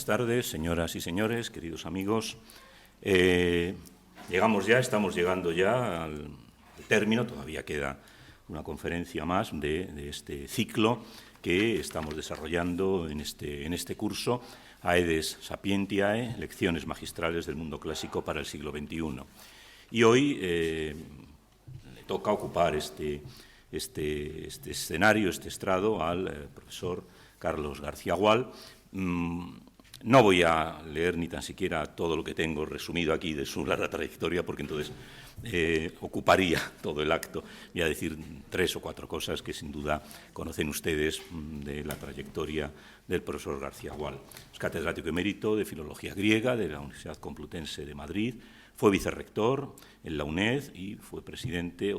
tardes, señoras y señores, queridos amigos. Estamos llegando ya al término, todavía queda una conferencia más de este ciclo que estamos desarrollando en este curso, Aedes Sapientiae, lecciones magistrales del mundo clásico para el siglo XXI. Y hoy le toca ocupar este escenario, este estrado, al profesor Carlos García Gual. No voy a leer ni tan siquiera todo lo que tengo resumido aquí de su larga trayectoria, porque entonces ocuparía todo el acto. Voy a decir 3 o 4 cosas que sin duda conocen ustedes de la trayectoria del profesor García Gual. Es catedrático emérito de Filología Griega de la Universidad Complutense de Madrid, fue vicerrector en la UNED y fue presidente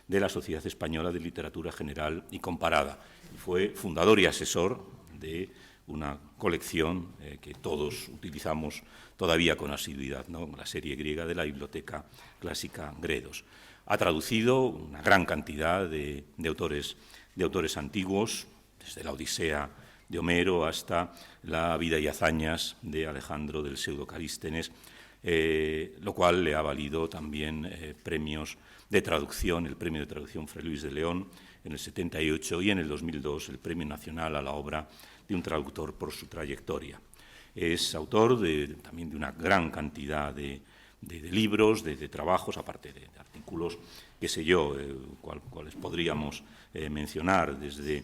de la Sociedad Española de Literatura General y Comparada. Y fue fundador y asesor de una colección que todos utilizamos todavía con asiduidad, ¿no? La serie griega de la Biblioteca Clásica Gredos. Ha traducido una gran cantidad de autores antiguos, desde la Odisea de Homero hasta la vida y hazañas de Alejandro del Pseudo-Calístenes, lo cual le ha valido también premios de traducción, el premio de traducción Fray Luis de León en el 78 y en el 2002 el Premio Nacional a la Obra de un Traductor por su trayectoria. Es autor también de una gran cantidad de libros, de trabajos, aparte de artículos, qué sé yo, cuáles podríamos mencionar, desde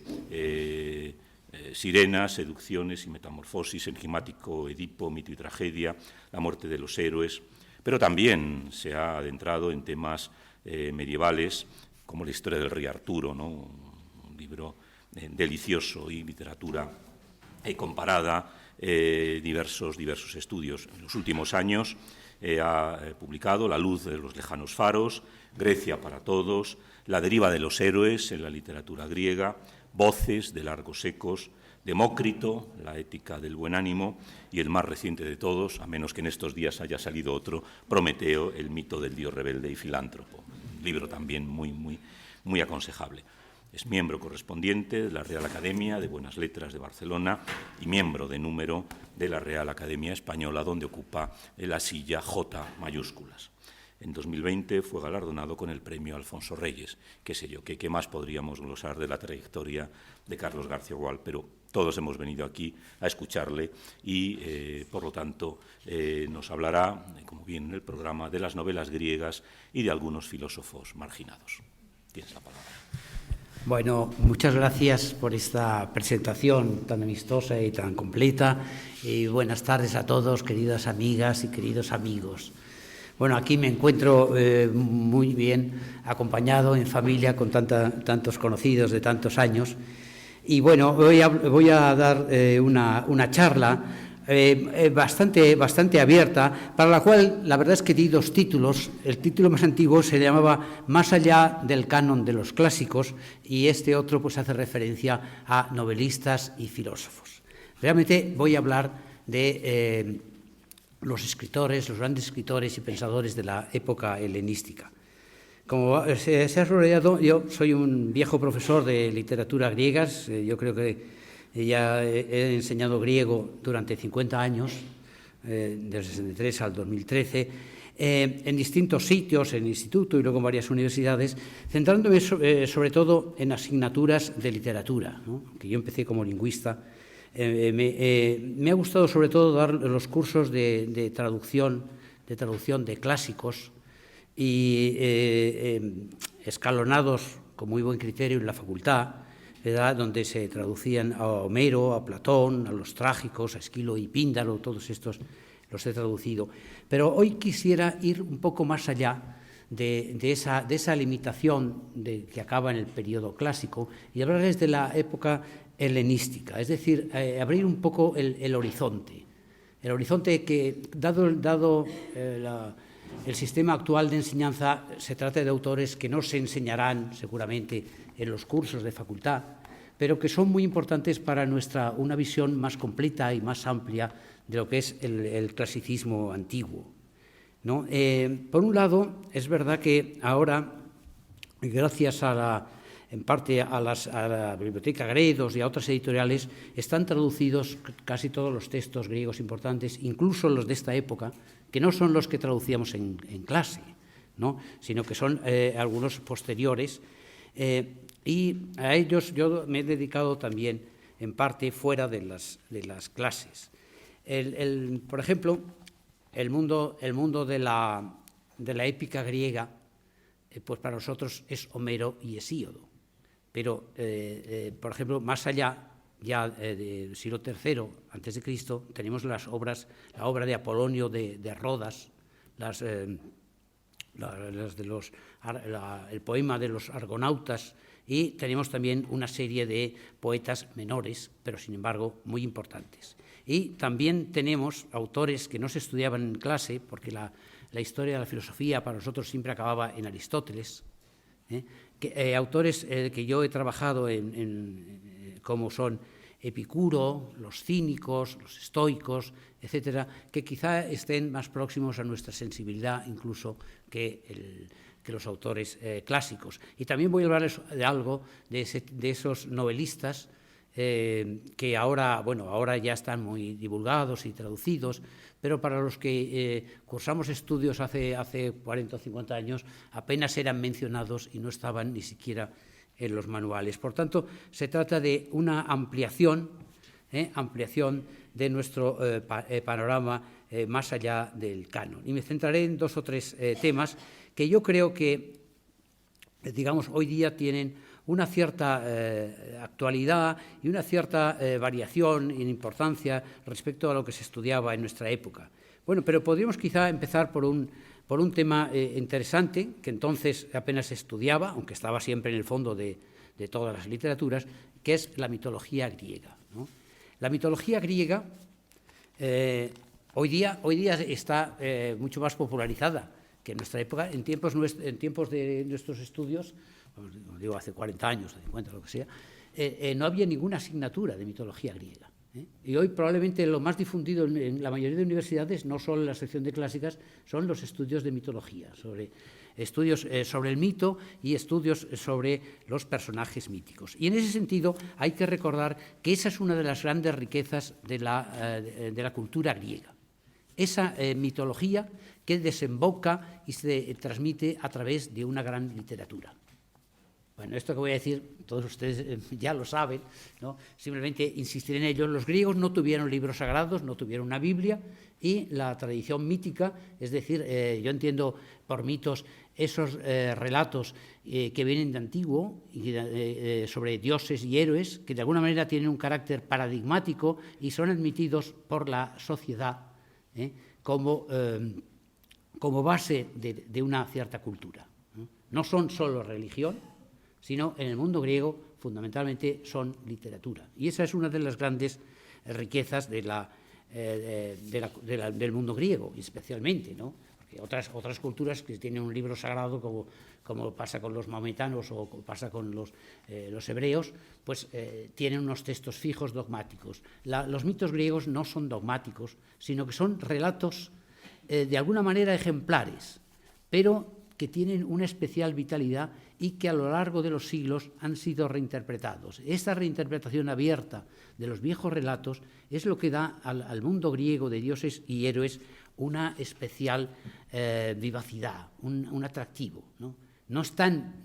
Sirenas, Seducciones y Metamorfosis, Enigmático Edipo, Mito y Tragedia, La muerte de los héroes, pero también se ha adentrado en temas medievales, como la historia del rey Arturo, ¿no? Un libro delicioso, y literatura comparada, diversos estudios. En los últimos años ha publicado La luz de los lejanos faros, Grecia para todos, La deriva de los héroes en la literatura griega, Voces de largos ecos, Demócrito, La ética del buen ánimo, y el más reciente de todos, a menos que en estos días haya salido otro, Prometeo, el mito del dios rebelde y filántropo. Un libro también muy aconsejable. Es miembro correspondiente de la Real Academia de Buenas Letras de Barcelona y miembro de número de la Real Academia Española, donde ocupa la silla J mayúsculas. En 2020 fue galardonado con el premio Alfonso Reyes. Qué sé yo, qué más podríamos glosar de la trayectoria de Carlos García Gual, pero todos hemos venido aquí a escucharle y, por lo tanto, nos hablará, como viene en el programa, de las novelas griegas y de algunos filósofos marginados. Tienes la palabra. Bueno, muchas gracias por esta presentación tan amistosa y tan completa. Y buenas tardes a todos, queridas amigas y queridos amigos. Bueno, aquí me encuentro muy bien acompañado en familia con tantos conocidos de tantos años. Y bueno, voy a dar una charla bastante abierta, para la cual la verdad es que di 2 títulos. El título más antiguo se llamaba Más allá del canon de los clásicos, y este otro pues hace referencia a novelistas y filósofos. Realmente voy a hablar de los grandes escritores y pensadores de la época helenística. Como se ha subrayado, yo soy un viejo profesor de literatura griegas. Yo creo que ya he enseñado griego durante 50 años, del 63 al 2013, en distintos sitios, en el instituto y luego en varias universidades, centrándome sobre todo en asignaturas de literatura, ¿no? Que yo empecé como lingüista. Me ha gustado sobre todo dar los cursos de traducción de clásicos y escalonados con muy buen criterio en la facultad, ¿verdad?, donde se traducían a Homero, a Platón, a los trágicos, a Esquilo y Píndaro, todos estos los he traducido. Pero hoy quisiera ir un poco más allá de esa limitación que acaba en el periodo clásico y hablarles de la época helenística, es decir, abrir un poco el horizonte. El horizonte que, dado el sistema actual de enseñanza, se trata de autores que no se enseñarán seguramente en los cursos de facultad, pero que son muy importantes para una visión más completa y más amplia de lo que es el clasicismo antiguo, ¿no? Por un lado, es verdad que ahora, gracias a en parte a la Biblioteca Gredos y a otras editoriales, están traducidos casi todos los textos griegos importantes, incluso los de esta época, que no son los que traducíamos en clase, ¿no?, sino que son algunos posteriores, y a ellos yo me he dedicado también en parte fuera de las clases. Por ejemplo, el mundo de la épica griega, pues para nosotros es Homero y Hesíodo. Pero, por ejemplo, más allá ya del siglo III a.C., tenemos la obra de Apolonio de Rodas, el poema de los argonautas, y tenemos también una serie de poetas menores, pero sin embargo muy importantes. Y también tenemos autores que no se estudiaban en clase, porque la historia de la filosofía para nosotros siempre acababa en Aristóteles, autores que yo he trabajado como son Epicuro, los cínicos, los estoicos, etcétera, que quizá estén más próximos a nuestra sensibilidad incluso que los autores clásicos. Y también voy a hablarles de algo de esos novelistas que ahora ya están muy divulgados y traducidos, pero para los que cursamos estudios hace 40 o 50 años apenas eran mencionados y no estaban ni siquiera en los manuales. Por tanto, se trata de una ampliación de nuestro panorama más allá del canon. Y me centraré en 2 o 3 temas que yo creo que, digamos, hoy día tienen una cierta actualidad y una cierta variación en importancia respecto a lo que se estudiaba en nuestra época. Bueno, pero podríamos quizá empezar por un tema interesante, que entonces apenas se estudiaba, aunque estaba siempre en el fondo de todas las literaturas, que es la mitología griega, ¿no? La mitología griega hoy día está mucho más popularizada que en nuestra época. En tiempos de nuestros estudios, digo hace 40 años, 50, lo que sea, no había ninguna asignatura de mitología griega. Y hoy probablemente lo más difundido en la mayoría de universidades, no solo en la sección de clásicas, son los estudios de mitología, estudios sobre el mito y estudios sobre los personajes míticos. Y en ese sentido hay que recordar que esa es una de las grandes riquezas de la cultura griega. Esa mitología que desemboca y se transmite a través de una gran literatura. Bueno, esto que voy a decir, todos ustedes ya lo saben, ¿no? Simplemente insistir en ello. Los griegos no tuvieron libros sagrados, no tuvieron una Biblia, y la tradición mítica, es decir, yo entiendo por mitos esos relatos que vienen de antiguo sobre dioses y héroes, que de alguna manera tienen un carácter paradigmático y son admitidos por la sociedad como base de una cierta cultura. No son solo religión, sino en el mundo griego fundamentalmente son literatura. Y esa es una de las grandes riquezas del mundo griego, especialmente, ¿no? Porque otras culturas que tienen un libro sagrado, como pasa con los maometanos o pasa con los hebreos, pues tienen unos textos fijos dogmáticos. Los mitos griegos no son dogmáticos, sino que son relatos de alguna manera ejemplares, pero que tienen una especial vitalidad y que a lo largo de los siglos han sido reinterpretados. Esta reinterpretación abierta de los viejos relatos es lo que da al mundo griego de dioses y héroes una especial vivacidad, un atractivo, ¿no? No están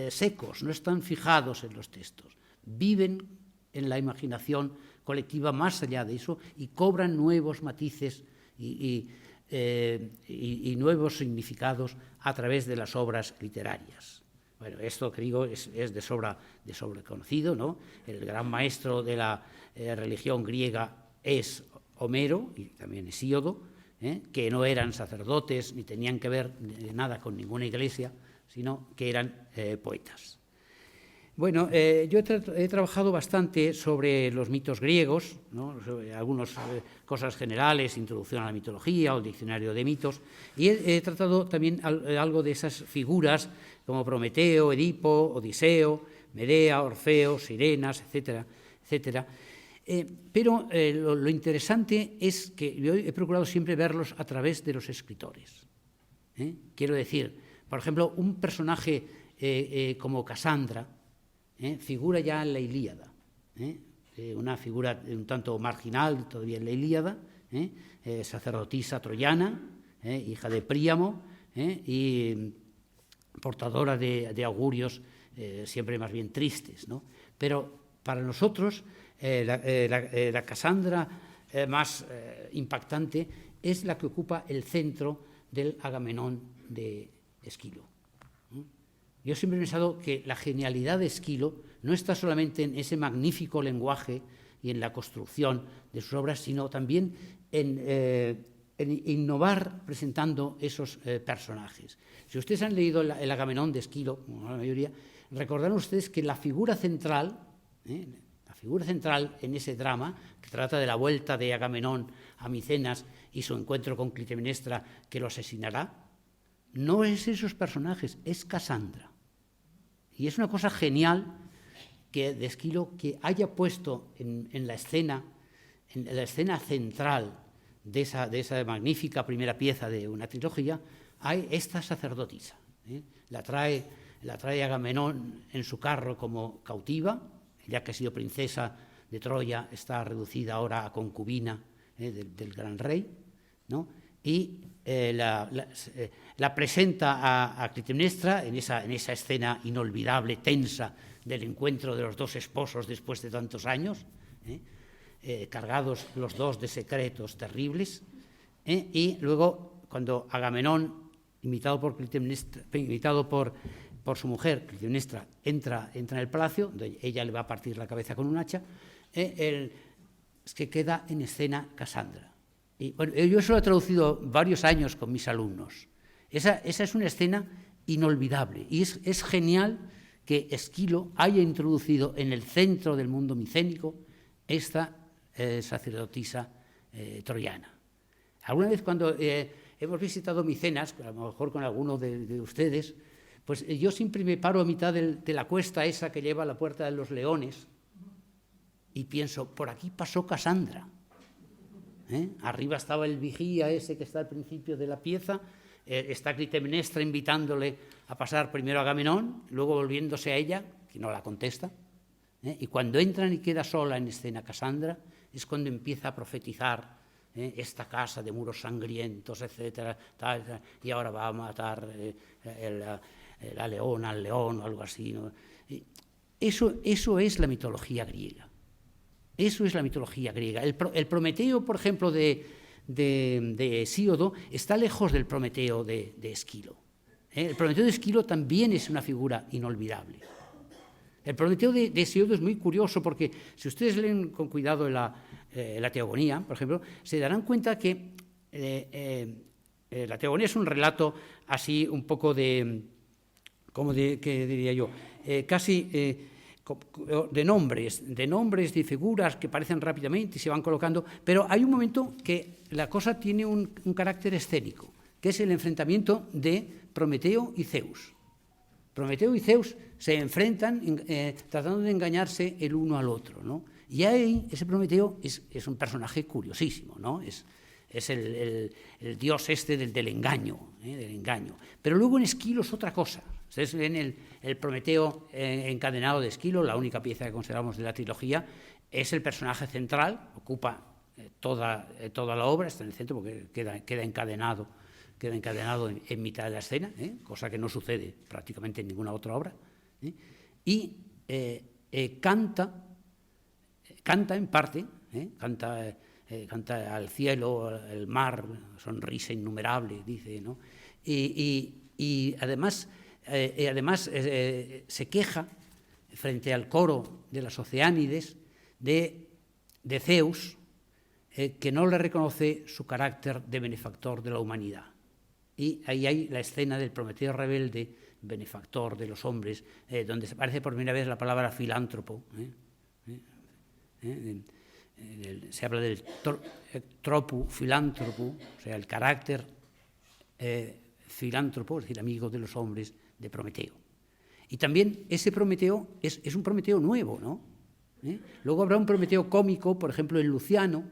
secos, no están fijados en los textos, viven en la imaginación colectiva más allá de eso y cobran nuevos matices y nuevos significados a través de las obras literarias. Bueno, esto que digo es de sobra conocido, ¿no? El gran maestro de la religión griega es Homero y también Hesíodo, que no eran sacerdotes ni tenían que ver nada con ninguna iglesia, sino que eran poetas. Bueno, yo he trabajado bastante sobre los mitos griegos, ¿no? Sobre algunas cosas generales, introducción a la mitología o el diccionario de mitos, y he tratado también algo de esas figuras como Prometeo, Edipo, Odiseo, Medea, Orfeo, Sirenas, etcétera, etcétera. Pero lo interesante es que yo he procurado siempre verlos a través de los escritores. Quiero decir, por ejemplo, un personaje como Casandra, figura ya en la Ilíada, una figura un tanto marginal todavía en la Ilíada, sacerdotisa troyana, hija de Príamo, y portadora de augurios siempre más bien tristes, ¿no? Pero para nosotros la Casandra más impactante es la que ocupa el centro del Agamenón de Esquilo. Yo siempre he pensado que la genialidad de Esquilo no está solamente en ese magnífico lenguaje y en la construcción de sus obras, sino también en innovar presentando esos personajes. Si ustedes han leído el Agamenón de Esquilo, como la mayoría, recordarán ustedes que la figura central en ese drama, que trata de la vuelta de Agamenón a Micenas y su encuentro con Clitemnestra que lo asesinará, no es esos personajes, es Casandra. Y es una cosa genial de Esquilo que haya puesto en la escena central de esa magnífica primera pieza de una trilogía, hay esta sacerdotisa. La trae Agamenón en su carro como cautiva, ya que ha sido princesa de Troya, está reducida ahora a concubina del gran rey, ¿no? Y la presenta a Clitemnestra en esa escena inolvidable, tensa, del encuentro de los dos esposos después de tantos años, cargados los dos de secretos terribles, y luego cuando Agamenón, invitado por su mujer, Clitemnestra, entra en el palacio, donde ella le va a partir la cabeza con un hacha, es que queda en escena Casandra. Y bueno, yo eso lo he traducido varios años con mis alumnos. Esa es una escena inolvidable y es genial que Esquilo haya introducido en el centro del mundo micénico esta sacerdotisa troyana. Alguna vez cuando hemos visitado Micenas, a lo mejor con alguno de ustedes, pues yo siempre me paro a mitad de la cuesta esa que lleva a la Puerta de los Leones y pienso, por aquí pasó Casandra. Arriba estaba el vigía ese que está al principio de la pieza, está Clitemnestra invitándole a pasar primero a Agamenón, luego volviéndose a ella, que no la contesta, y cuando entran y queda sola en escena Casandra, es cuando empieza a profetizar esta casa de muros sangrientos, etcétera, tal, y ahora va a matar la leona al león o algo así, ¿no? Eso es la mitología griega. Eso es la mitología griega. El Prometeo, por ejemplo, de Hesíodo está lejos del Prometeo de Esquilo. El Prometeo de Esquilo también es una figura inolvidable. El Prometeo de Hesíodo es muy curioso porque si ustedes leen con cuidado la Teogonía, por ejemplo, se darán cuenta que la Teogonía es un relato así un poco ¿qué diría yo? Casi de nombres, de figuras que aparecen rápidamente y se van colocando, pero hay un momento que la cosa tiene un carácter escénico, que es el enfrentamiento de Prometeo y Zeus. Prometeo y Zeus se enfrentan tratando de engañarse el uno al otro, ¿no? Y ahí ese Prometeo es un personaje curiosísimo, ¿no? Es el dios del engaño, del engaño. Pero luego en Esquilo es otra cosa. Ustedes ven el Prometeo encadenado de Esquilo, la única pieza que consideramos de la trilogía, es el personaje central, ocupa toda la obra, está en el centro porque queda encadenado en mitad de la escena, cosa que no sucede prácticamente en ninguna otra obra, y canta en parte, canta al cielo, el mar, sonrisa innumerable, dice, ¿no? Y además se queja frente al coro de las Oceánides de Zeus, que no le reconoce su carácter de benefactor de la humanidad. Y ahí hay la escena del Prometeo rebelde, benefactor de los hombres, donde aparece por primera vez la palabra filántropo. Se habla del tropu, filántropo, o sea, el carácter filántropo, es decir, amigo de los hombres, de Prometeo. Y también ese Prometeo es un Prometeo nuevo, ¿no? Luego habrá un Prometeo cómico, por ejemplo, en Luciano,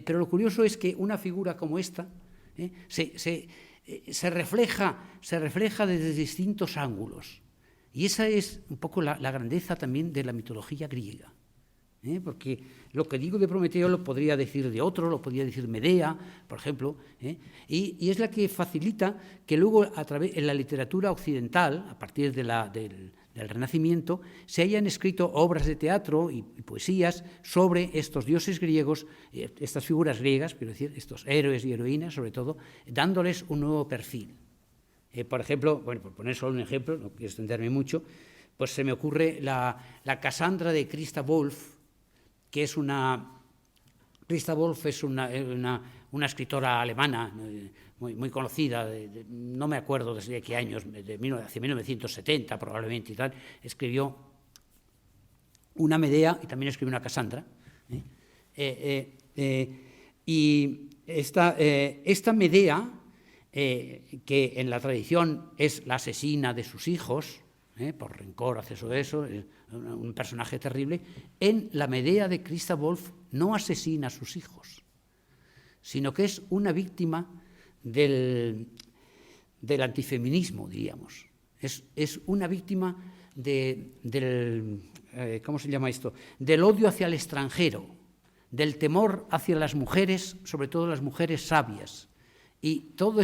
pero lo curioso es que una figura como esta se refleja desde distintos ángulos. Y esa es un poco la grandeza también de la mitología griega. Porque lo que digo de Prometeo lo podría decir de otro, lo podría decir Medea, por ejemplo, y es la que facilita que luego en la literatura occidental, a partir del Renacimiento, se hayan escrito obras de teatro y poesías sobre estos dioses griegos, estas figuras griegas, quiero decir, estos héroes y heroínas, sobre todo, dándoles un nuevo perfil. Por ejemplo, bueno, por poner solo un ejemplo, no quiero extenderme mucho, pues se me ocurre la Casandra de Christa Wolf, que es Christa Wolf es una escritora alemana muy conocida, no me acuerdo desde qué años, hacia 1970 probablemente y tal, escribió una Medea y también escribió una Casandra. Y esta Medea, que en la tradición es la asesina de sus hijos, por rencor hacia eso, un personaje terrible, en la Medea de Christa Wolf no asesina a sus hijos, sino que es una víctima del antifeminismo, diríamos. Es una víctima ¿cómo se llama esto?, del odio hacia el extranjero, del temor hacia las mujeres, sobre todo las mujeres sabias. Y todo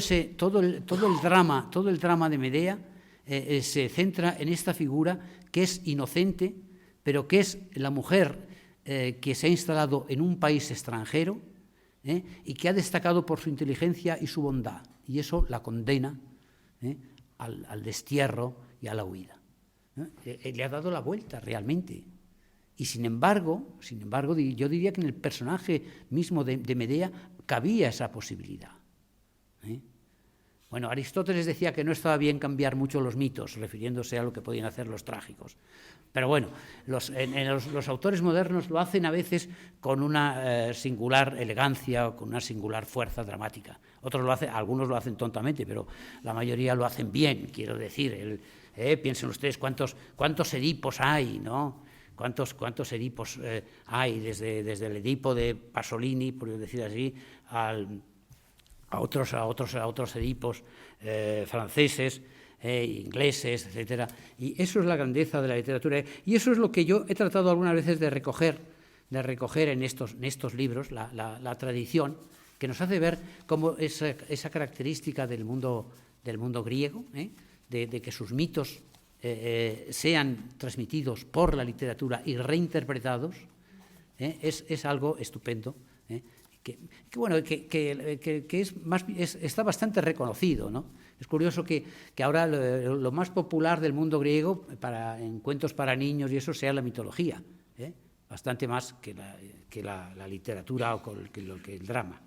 el drama de Medea se centra en esta figura que es inocente, pero que es la mujer que se ha instalado en un país extranjero y que ha destacado por su inteligencia y su bondad, y eso la condena al destierro y a la huida. Le ha dado la vuelta realmente. Y sin embargo, yo diría que en el personaje mismo de Medea cabía esa posibilidad. Bueno, Aristóteles decía que no estaba bien cambiar mucho los mitos, refiriéndose a lo que podían hacer los trágicos. Pero bueno, los autores modernos lo hacen a veces con una singular elegancia o con una singular fuerza dramática. Algunos lo hacen tontamente, pero la mayoría lo hacen bien, quiero decir. Piensen ustedes cuántos Edipos hay, ¿no? ¿Cuántos Edipos hay desde el Edipo de Pasolini, por decir así, a otros Edipos franceses, ingleses, etcétera. Y eso es la grandeza de la literatura. Y eso es lo que yo he tratado algunas veces de recoger en estos libros, la tradición, que nos hace ver cómo esa característica del mundo griego, de que sus mitos sean transmitidos por la literatura y reinterpretados, es algo estupendo. Que está bastante reconocido, ¿no? Es curioso que ahora lo más popular del mundo griego en cuentos para niños y eso sea la mitología, bastante más que la literatura o que el drama.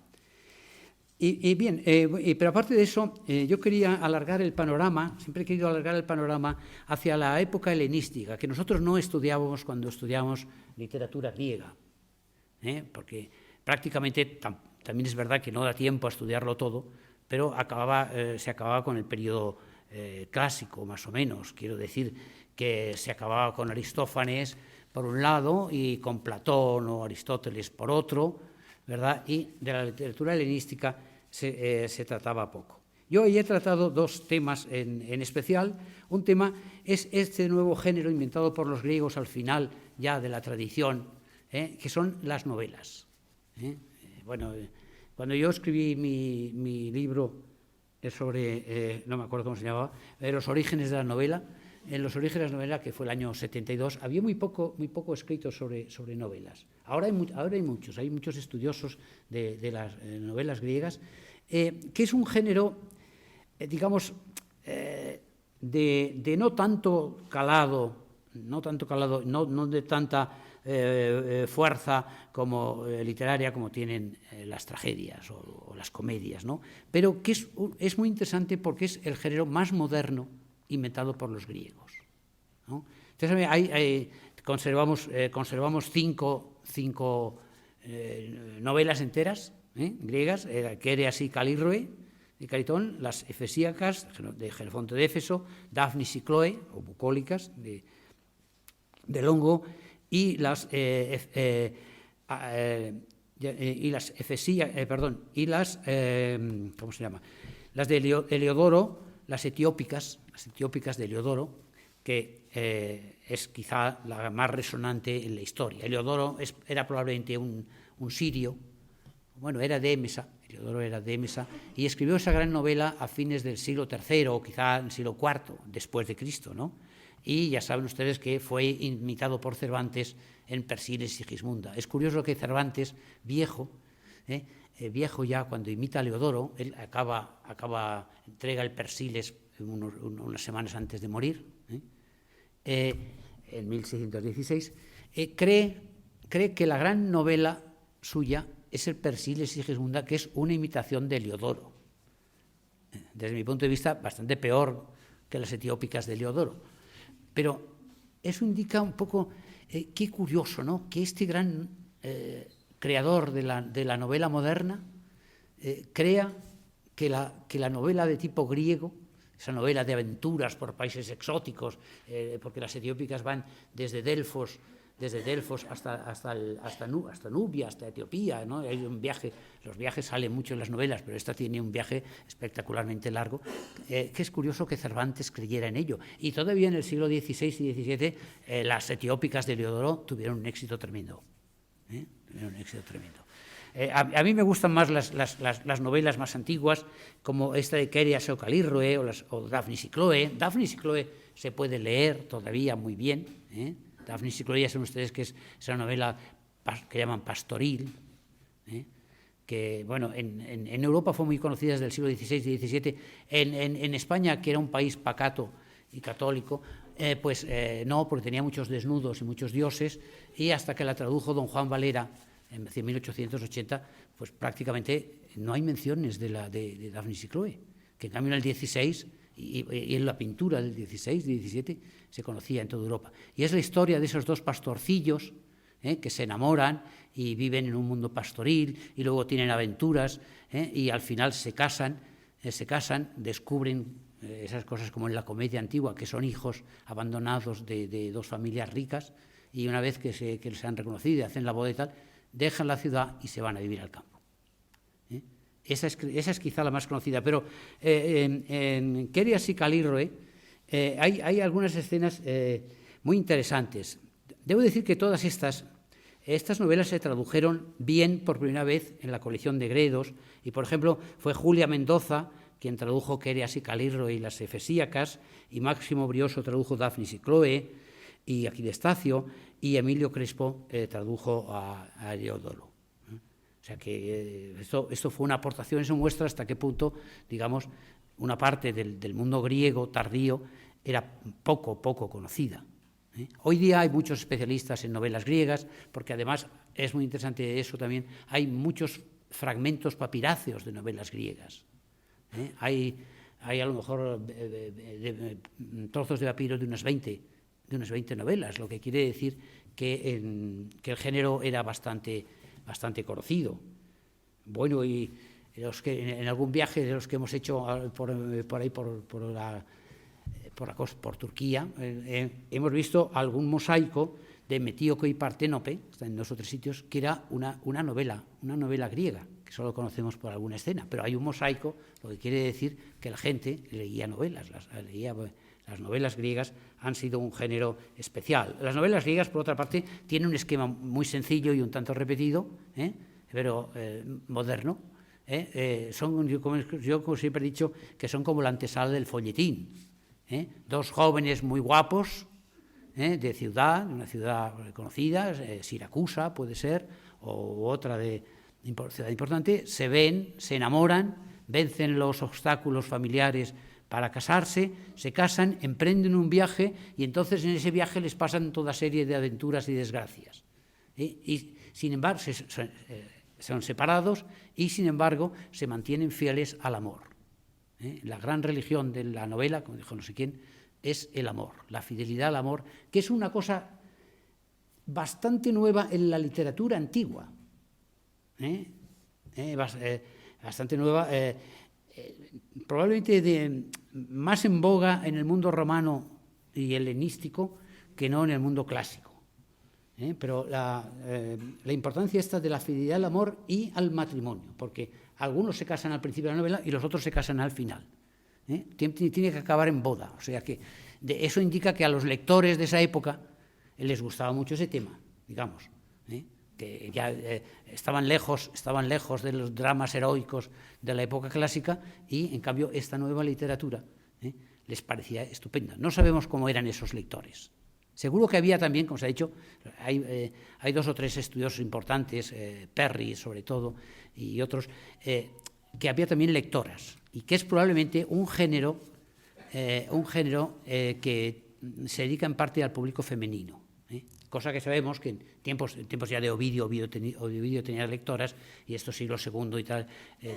Pero aparte de eso, yo quería alargar el panorama, siempre he querido alargar el panorama hacia la época helenística, que nosotros no estudiábamos cuando estudiábamos literatura griega, porque prácticamente también es verdad que no da tiempo a estudiarlo todo, pero se acababa con el periodo clásico, más o menos. Quiero decir que se acababa con Aristófanes por un lado y con Platón o Aristóteles por otro, ¿verdad? Y de la literatura helenística se trataba poco. Yo hoy he tratado dos temas en especial. Un tema es este nuevo género inventado por los griegos al final ya de la tradición, que son las novelas. Bueno, cuando yo escribí mi libro sobre, no me acuerdo cómo se llamaba, los orígenes de la novela, en los orígenes de la novela, que fue el año 72, había muy poco escrito sobre novelas. Ahora hay muchos estudiosos de las novelas griegas, que es un género, digamos, de no tanto calado, no de tanta fuerza como literaria como tienen las tragedias o las comedias, ¿no? Pero que es muy interesante porque es el género más moderno inventado por los griegos, ¿no? Entonces conservamos cinco novelas enteras griegas, Quereas y Calírroe de Caritón, las Efesíacas de Jenofonte de Éfeso, Dafnis y Cloe, o bucólicas de Longo, y las Las de Heliodoro, las etiópicas de Heliodoro, que es quizá la más resonante en la historia. Heliodoro era probablemente un sirio, bueno, era de Émesa, Heliodoro era de Émesa, y escribió esa gran novela a fines del siglo III o quizá en el siglo IV después de Cristo, ¿no? Y ya saben ustedes que fue imitado por Cervantes en Persíles y Sigismunda. Es curioso que Cervantes, viejo ya cuando imita a Heliodoro, él entrega el Persíles unas semanas antes de morir, en 1616, cree que la gran novela suya es el Persíles y Sigismunda, que es una imitación de Heliodoro. Desde mi punto de vista, bastante peor que las etiópicas de Heliodoro. Pero eso indica un poco, qué curioso, ¿no?, que este gran creador de la novela moderna crea que la novela de tipo griego, esa novela de aventuras por países exóticos, porque las etiópicas van desde Delfos hasta Nubia, hasta Etiopía, ¿no? Hay un viaje, los viajes salen mucho en las novelas, pero esta tiene un viaje espectacularmente largo, que es curioso que Cervantes creyera en ello. Y todavía en el siglo XVI y XVII las etiópicas de Heliodoro tuvieron un éxito tremendo. A mí me gustan más las novelas más antiguas, como esta de Querias o Calírroe o Dafnis y Cloe. Dafnis y Cloe se puede leer todavía muy bien, Dafnis y Cloe, ya saben ustedes que es una novela que llaman pastoril, que bueno, en Europa fue muy conocida desde el siglo XVI y XVII. En España, que era un país pacato y católico, no, porque tenía muchos desnudos y muchos dioses, y hasta que la tradujo don Juan Valera en 1880, pues prácticamente no hay menciones de Dafnis y Cloe, que en cambio en el XVI y en la pintura del XVI y XVII se conocía en toda Europa. Y es la historia de esos dos pastorcillos que se enamoran y viven en un mundo pastoril y luego tienen aventuras y al final se casan, descubren esas cosas como en la comedia antigua, que son hijos abandonados de dos familias ricas, y una vez que se han reconocido y hacen la boda y tal, dejan la ciudad y se van a vivir al campo. Esa es quizá la más conocida, pero en Querias y Calírroe hay algunas escenas muy interesantes. Debo decir que todas estas novelas se tradujeron bien por primera vez en la colección de Gredos, y por ejemplo fue Julia Mendoza quien tradujo Querias y Calírroe y las Efesíacas, y Máximo Brioso tradujo Dafnis y Cloe, y Aquilestacio, y Emilio Crespo tradujo a Heliodoro. O sea que esto fue una aportación, eso muestra hasta qué punto, digamos, una parte del mundo griego tardío era poco conocida. Hoy día hay muchos especialistas en novelas griegas, porque además es muy interesante eso también, hay muchos fragmentos papiráceos de novelas griegas. Hay a lo mejor trozos de papiro de unas 20 novelas, lo que quiere decir que el género era bastante conocido. Bueno, y en algún viaje de los que hemos hecho por ahí por Turquía, hemos visto algún mosaico de Metíoco y Parténope, está en 2 o 3 sitios, que era una novela griega, que solo conocemos por alguna escena, pero hay un mosaico, lo que quiere decir que la gente leía novelas, las novelas griegas han sido un género especial. Las novelas griegas, por otra parte, tienen un esquema muy sencillo y un tanto repetido, pero moderno. Yo como siempre he dicho, que son como la antesala del folletín. Dos jóvenes muy guapos, de una ciudad conocida, Siracusa puede ser, o otra de ciudad importante, se ven, se enamoran, vencen los obstáculos familiares para casarse, se casan, emprenden un viaje y entonces en ese viaje les pasan toda serie de aventuras y desgracias. Y sin embargo, son separados y sin embargo se mantienen fieles al amor. La gran religión de la novela, como dijo no sé quién, es el amor, la fidelidad al amor, que es una cosa bastante nueva en la literatura antigua. Bastante nueva, probablemente más en boga en el mundo romano y helenístico que no en el mundo clásico. pero la importancia esta de la fidelidad al amor y al matrimonio, porque algunos se casan al principio de la novela y los otros se casan al final. Tiene que acabar en boda, o sea que eso indica que a los lectores de esa época les gustaba mucho ese tema, digamos, que ya estaban lejos de los dramas heroicos de la época clásica y, en cambio, esta nueva literatura les parecía estupenda. No sabemos cómo eran esos lectores. Seguro que había también, como se ha dicho, hay 2 o 3 estudiosos importantes, Perry sobre todo, y otros, que había también lectoras, y que es probablemente un género que se dedica en parte al público femenino, cosa que sabemos que en tiempos ya de Ovidio tenía lectoras, y estos siglos II y tal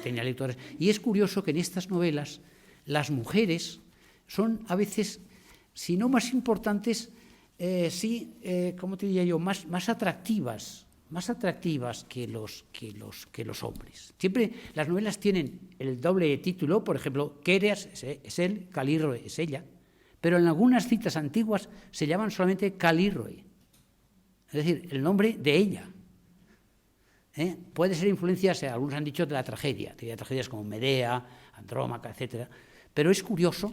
tenía lectoras. Y es curioso que en estas novelas las mujeres son a veces, si no más importantes, ¿cómo te diría yo?, más atractivas que los hombres. Siempre las novelas tienen el doble título, por ejemplo, Quereas es él, Calírroe es ella, pero en algunas citas antiguas se llaman solamente Calírroe, es decir, el nombre de ella. Puede ser influencias, algunos han dicho, de la tragedia, tragedias como Medea, Andrómaca, etc. Pero es curioso,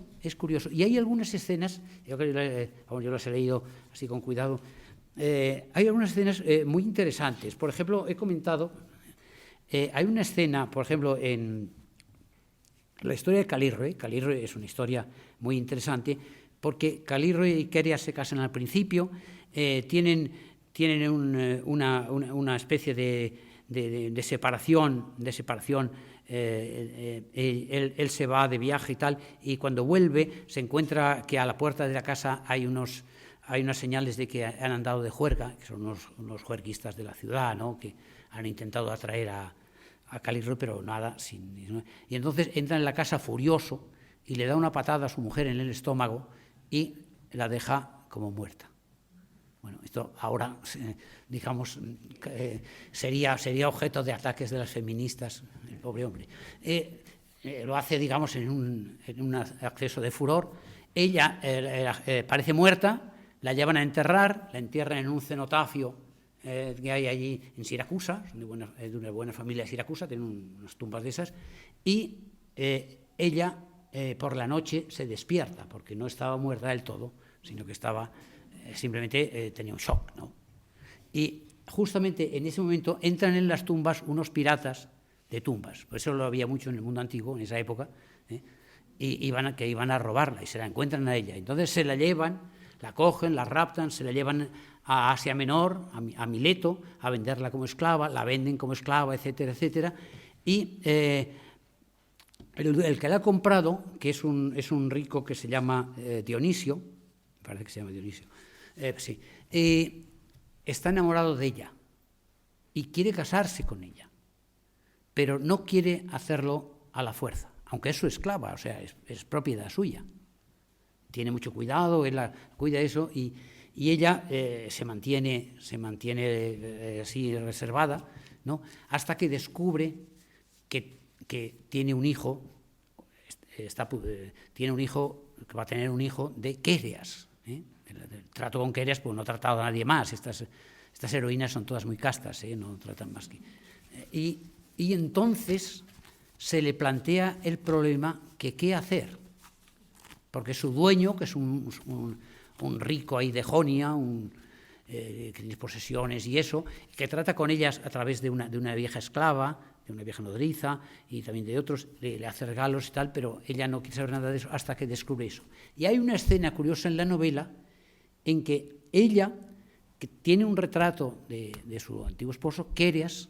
y hay algunas escenas, yo las he leído así con cuidado, hay algunas escenas muy interesantes. Por ejemplo, he comentado, hay una escena, por ejemplo, en la historia de Calírroe. Calírroe es una historia muy interesante, porque Calírroe y Quereas se casan al principio, tienen una especie de separación, él se va de viaje y tal, y cuando vuelve se encuentra que a la puerta de la casa hay unas señales de que han andado de juerga, que son unos juerguistas de la ciudad, ¿no?, que han intentado atraer a Calírroe, pero nada. Y entonces entra en la casa furioso y le da una patada a su mujer en el estómago y la deja como muerta. Bueno, esto ahora, digamos, sería objeto de ataques de las feministas, el pobre hombre. Lo hace, digamos, en un acceso de furor. Ella parece muerta, la llevan a enterrar, la entierran en un cenotafio que hay allí en Siracusa, de una buena familia de Siracusa, tienen unas tumbas de esas, y ella por la noche se despierta, porque no estaba muerta del todo, sino que estaba... simplemente tenía un shock, ¿no? Y justamente en ese momento entran en las tumbas unos piratas de tumbas, por eso lo había mucho en el mundo antiguo, en esa época, y iban a robarla, y se la encuentran a ella. Entonces se la llevan, la cogen, la raptan, se la llevan a Asia Menor, a Mileto, a venderla como esclava, la venden como esclava, etcétera, etcétera, y el que la ha comprado, que es un rico que se llama Dionisio, parece que se llama Dionisio, sí, está enamorado de ella y quiere casarse con ella, pero no quiere hacerlo a la fuerza, aunque es su esclava, o sea, es propiedad suya. Tiene mucho cuidado, él la cuida de eso, y ella se mantiene así reservada, ¿no?, hasta que descubre que tiene un hijo, que va a tener un hijo de Quereas. El trato con Quereas, pues no ha tratado a nadie más. Estas heroínas son todas muy castas, no tratan más que... Y entonces se le plantea el problema que qué hacer, porque su dueño, que es un rico ahí de Jonia, que tiene posesiones y eso, que trata con ellas a través de una vieja esclava, de una vieja nodriza y también de otros, le hace regalos y tal, pero ella no quiere saber nada de eso hasta que descubre eso. Y hay una escena curiosa en la novela en que ella, que tiene un retrato de su antiguo esposo, Quereas,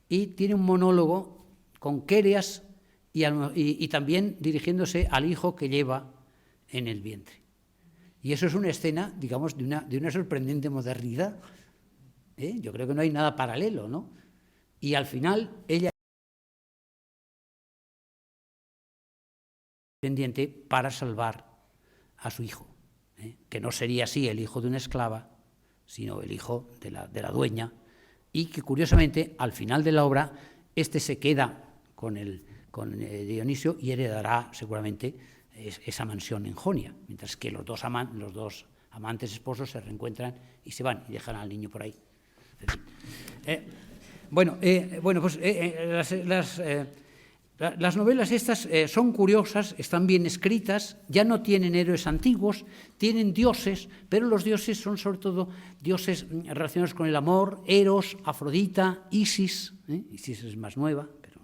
y tiene un monólogo con Quereas y también dirigiéndose al hijo que lleva en el vientre. Y eso es una escena, digamos, de una sorprendente modernidad. Yo creo que no hay nada paralelo, ¿no? Y al final ella pendiente para salvar a su hijo, que no sería así el hijo de una esclava, sino el hijo de la dueña, y que curiosamente al final de la obra se queda con Dionisio y heredará seguramente esa mansión en Jonia, mientras que los dos amantes, esposos, se reencuentran y se van y dejan al niño por ahí. En fin. Las novelas estas son curiosas, están bien escritas, ya no tienen héroes antiguos, tienen dioses, pero los dioses son sobre todo dioses relacionados con el amor, Eros, Afrodita, Isis, Isis es más nueva, pero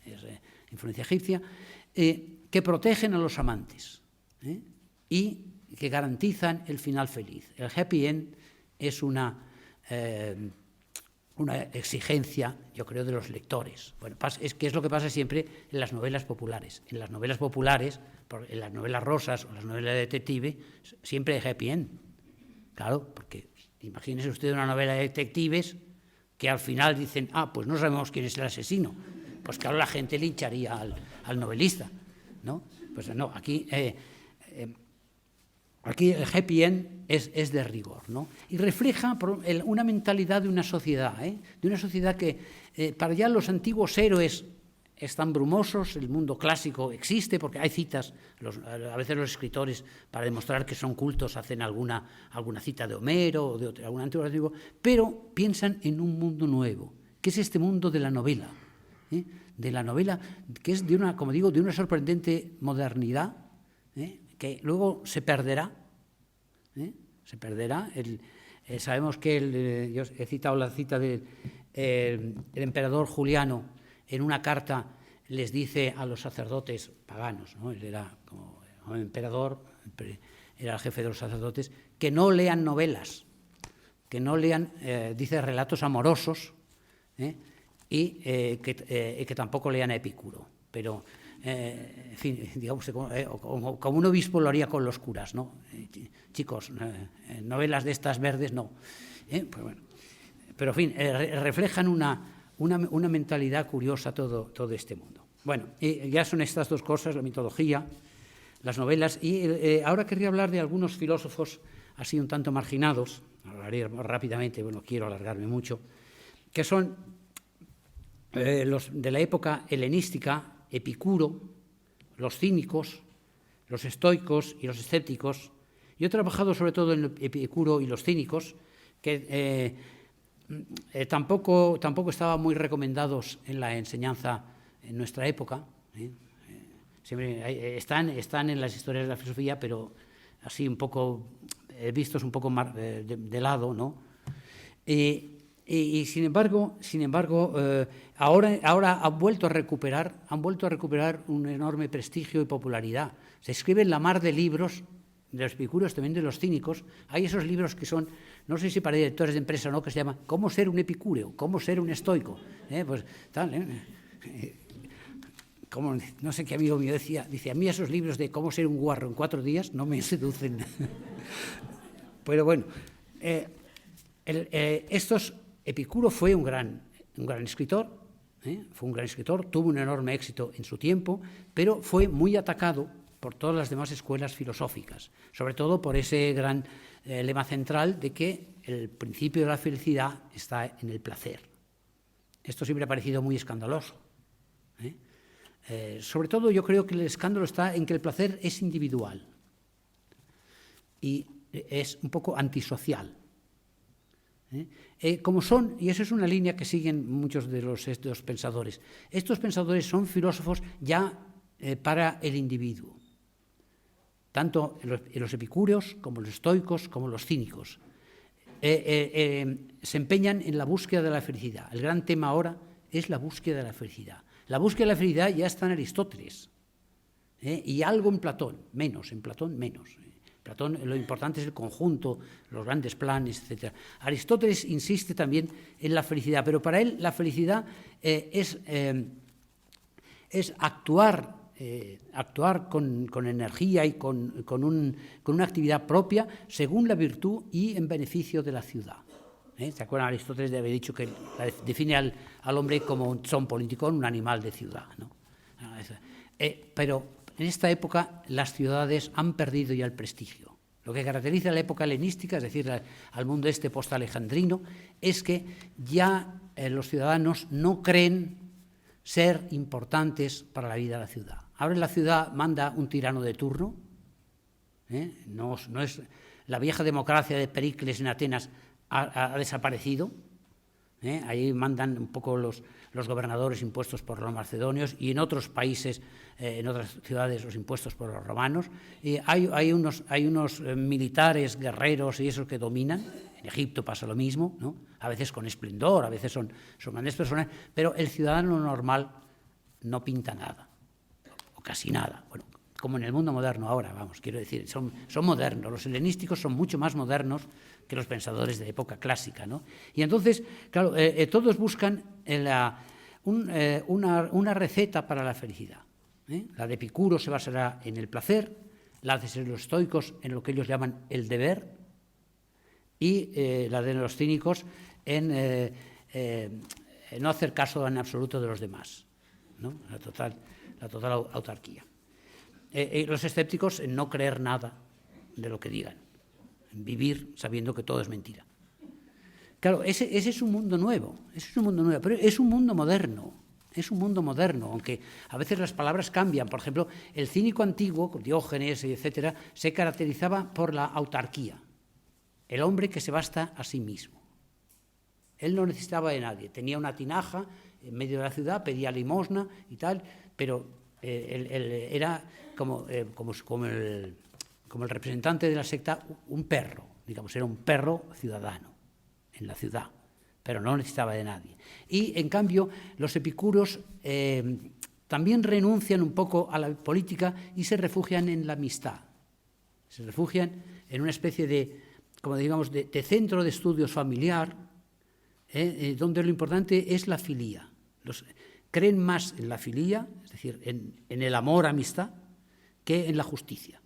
es influencia egipcia, que protegen a los amantes y que garantizan el final feliz. El happy end es una exigencia, yo creo, de los lectores. Bueno, es que es lo que pasa siempre en las novelas populares. En las novelas populares, en las novelas rosas o las novelas de detective, siempre hay happy end. Claro, porque imagínese usted una novela de detectives que al final dicen, pues no sabemos quién es el asesino. Pues claro, la gente lincharía al novelista, ¿no? Pues no, aquí el happy end es de rigor, ¿no? Y refleja una mentalidad de una sociedad, que para ya los antiguos héroes están brumosos, el mundo clásico existe, porque hay citas, a veces los escritores, para demostrar que son cultos, hacen alguna cita de Homero o de algún antiguo antiguo, pero piensan en un mundo nuevo, que es este mundo de la novela, que es de una sorprendente modernidad, que luego se perderá. Sabemos que yo he citado la cita del emperador Juliano, en una carta les dice a los sacerdotes paganos, ¿no? Él era como emperador, era el jefe de los sacerdotes, que no lean novelas, que no lean, dice, relatos amorosos, y que tampoco lean a Epicuro. Pero, en fin, digamos, como un obispo lo haría con los curas, ¿no? Chicos, novelas de estas verdes, no. Pues bueno. Pero, en fin, reflejan una mentalidad curiosa todo este mundo. Bueno, ya son estas dos cosas, la mitología, las novelas, y ahora querría hablar de algunos filósofos así un tanto marginados, hablaré rápidamente, bueno, quiero alargarme mucho, que son los de la época helenística, Epicuro, los cínicos, los estoicos y los escépticos. Yo he trabajado sobre todo en Epicuro y los cínicos, que tampoco estaban muy recomendados en la enseñanza en nuestra época. Siempre están en las historias de la filosofía, pero así un poco vistos un poco de lado, ¿no? Y sin embargo, ahora han vuelto a recuperar un enorme prestigio y popularidad. Se escriben la mar de libros de los epicuros, también de los cínicos. Hay esos libros que son, no sé si para directores de empresa o no, que se llaman ¿Cómo ser un epicúreo? ¿Cómo ser un estoico? Pues tal, no sé qué amigo mío dice, a mí esos libros de cómo ser un guarro en 4 días no me seducen. Pero bueno, Epicuro fue un gran escritor, tuvo un enorme éxito en su tiempo, pero fue muy atacado por todas las demás escuelas filosóficas, sobre todo por ese gran lema central de que el principio de la felicidad está en el placer. Esto siempre ha parecido muy escandaloso. Sobre todo yo creo que el escándalo está en que el placer es individual y es un poco antisocial. Y eso es una línea que siguen muchos de estos pensadores. Estos pensadores son filósofos ya para el individuo, tanto los epicúreos como los estoicos como los cínicos. Se empeñan en la búsqueda de la felicidad. El gran tema ahora es la búsqueda de la felicidad. La búsqueda de la felicidad ya está en Aristóteles, y algo en Platón menos. Platón, lo importante es el conjunto, los grandes planes, etc. Aristóteles insiste también en la felicidad, pero para él la felicidad es actuar con energía y con una actividad propia según la virtud y en beneficio de la ciudad. ¿Se acuerdan? Aristóteles había dicho que define al hombre como un son político, un animal de ciudad, ¿no? Pero en esta época las ciudades han perdido ya el prestigio. Lo que caracteriza a la época helenística, es decir, al mundo post-alejandrino, es que ya los ciudadanos no creen ser importantes para la vida de la ciudad. Ahora en la ciudad manda un tirano de turno, la vieja democracia de Pericles en Atenas ha desaparecido. Ahí mandan un poco los gobernadores impuestos por los macedonios, y en otros países, en otras ciudades, los impuestos por los romanos. Y hay unos militares, guerreros y esos que dominan. En Egipto pasa lo mismo, ¿no? A veces con esplendor, a veces son grandes personas, pero el ciudadano normal no pinta nada, o casi nada. Bueno, como en el mundo moderno ahora, vamos, quiero decir, son modernos. Los helenísticos son mucho más modernos que los pensadores de época clásica, ¿no? Y entonces, claro, todos buscan una receta para la felicidad. La de Epicuro se basará en el placer, la de los estoicos en lo que ellos llaman el deber, y la de los cínicos en no hacer caso en absoluto de los demás, ¿no? La total autarquía. Los escépticos en no creer nada de lo que digan, en vivir sabiendo que todo es mentira. Claro, ese es un mundo nuevo, pero es un mundo moderno, aunque a veces las palabras cambian. Por ejemplo, el cínico antiguo, Diógenes, etcétera, se caracterizaba por la autarquía, el hombre que se basta a sí mismo. Él no necesitaba de nadie, tenía una tinaja en medio de la ciudad, pedía limosna y tal, pero él era como el representante de la secta, un perro, digamos, era un perro ciudadano en la ciudad, pero no necesitaba de nadie. Y, en cambio, los epicúreos también renuncian un poco a la política y se refugian en la amistad. Se refugian en una especie de, como digamos, de centro de estudios familiar, donde lo importante es la filía. Creen más en la filía, es decir, en el amor-amistad, que en la justicia.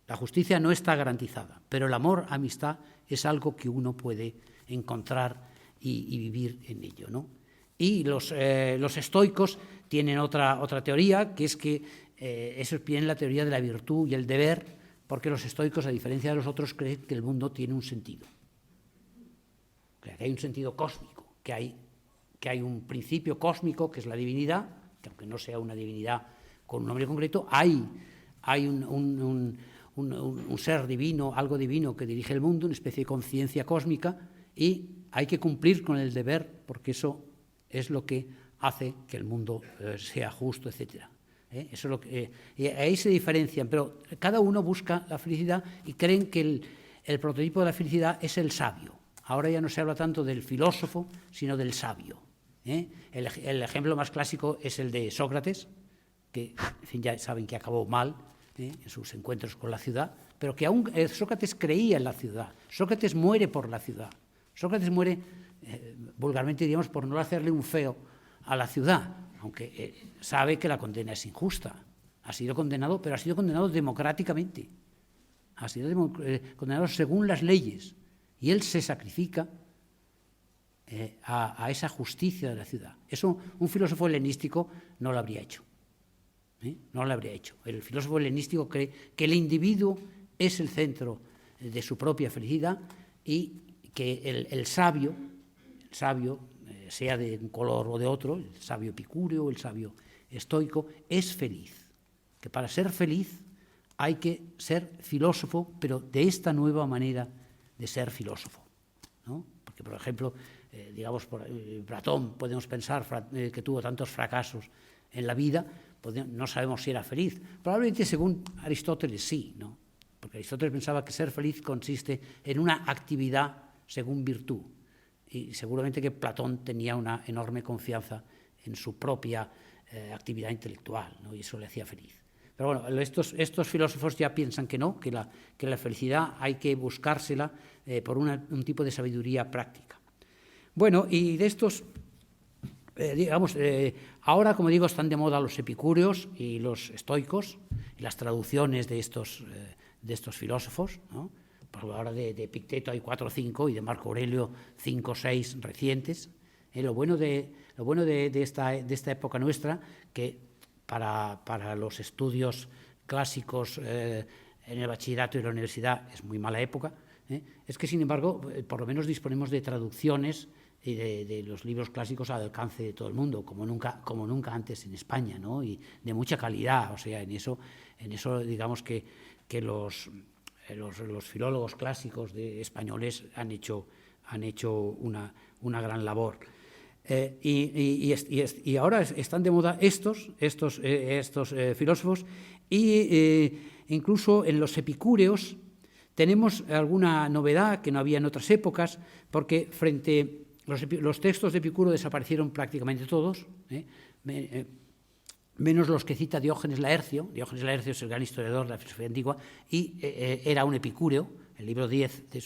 La justicia no está garantizada, pero el amor-amistad es algo que uno puede encontrar y vivir en ello, ¿no? Y los estoicos tienen otra teoría, que es que eso viene la teoría de la virtud y el deber, porque los estoicos, a diferencia de los otros, creen que el mundo tiene un sentido, que hay un sentido cósmico, que hay un principio cósmico, que es la divinidad, que aunque no sea una divinidad con un nombre concreto, hay un ser divino, algo divino que dirige el mundo, una especie de conciencia cósmica, y hay que cumplir con el deber, porque eso es lo que hace que el mundo sea justo, etc. Eso es lo que, y ahí se diferencian, pero cada uno busca la felicidad y creen que el prototipo de la felicidad es el sabio. Ahora ya no se habla tanto del filósofo, sino del sabio. El ejemplo más clásico es el de Sócrates, que, en fin, ya saben que acabó mal en sus encuentros con la ciudad, pero que aún Sócrates creía en la ciudad. Sócrates muere por la ciudad. Sócrates muere, vulgarmente diríamos, por no hacerle un feo a la ciudad, aunque sabe que la condena es injusta. Ha sido condenado, pero ha sido condenado democráticamente. Ha sido condenado según las leyes. Y él se sacrifica a esa justicia de la ciudad. Eso un filósofo helenístico no lo habría hecho. No lo habría hecho. El filósofo helenístico cree que el individuo es el centro de su propia felicidad y que el sabio, sea de un color o de otro, el sabio epicúreo, el sabio estoico, es feliz. Que para ser feliz hay que ser filósofo, pero de esta nueva manera de ser filósofo, ¿no? Porque, por ejemplo, digamos, Platón, podemos pensar que tuvo tantos fracasos en la vida, no sabemos si era feliz. Probablemente, según Aristóteles, sí, ¿no? Porque Aristóteles pensaba que ser feliz consiste en una actividad según virtud. Y seguramente que Platón tenía una enorme confianza en su propia actividad intelectual, ¿no? Y eso le hacía feliz. Pero bueno, estos filósofos ya piensan que no, que la felicidad hay que buscársela por un tipo de sabiduría práctica. Bueno, y de estos, digamos, ahora, como digo, están de moda los epicúreos y los estoicos, y las traducciones de estos filósofos, ¿no? Por ahora de Epicteto hay 4 o 5 y de Marco Aurelio 5 o 6 recientes. Lo bueno de esta época nuestra, que para los estudios clásicos en el bachillerato y la universidad es muy mala época, es que, sin embargo, por lo menos disponemos de traducciones y de los libros clásicos al alcance de todo el mundo, como nunca antes en España, ¿no? Y de mucha calidad. O sea, en eso digamos que los los filólogos clásicos españoles han hecho una gran labor. Y ahora están de moda estos filósofos, y incluso en los epicúreos tenemos alguna novedad que no había en otras épocas, porque frente los textos de Epicuro desaparecieron prácticamente todos, menos los que cita Diógenes Laercio. Diógenes Laercio es el gran historiador de la filosofía antigua y era un epicúreo. El libro 10 de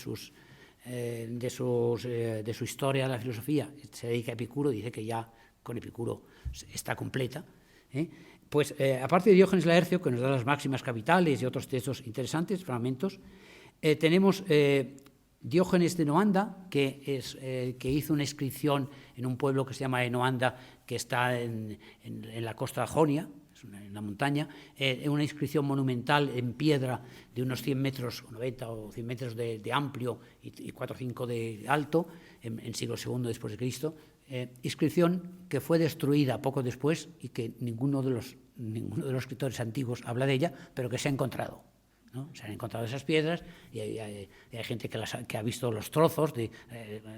su historia de la filosofía se dedica a Epicuro, dice que ya con Epicuro está completa. Pues aparte de Diógenes Laercio, que nos da las máximas capitales y otros textos interesantes, fragmentos, tenemos Diógenes de Noanda, que hizo una inscripción en un pueblo que se llama Enoanda, que está en la costa jonia, en la montaña, una inscripción monumental en piedra de unos 100 metros, 90 o 100 metros de amplio y 4 o 5 de alto, en siglo II después de Cristo, inscripción que fue destruida poco después y que ninguno de los escritores antiguos habla de ella, pero que se ha encontrado, ¿no? Se han encontrado esas piedras y hay gente que ha visto los trozos,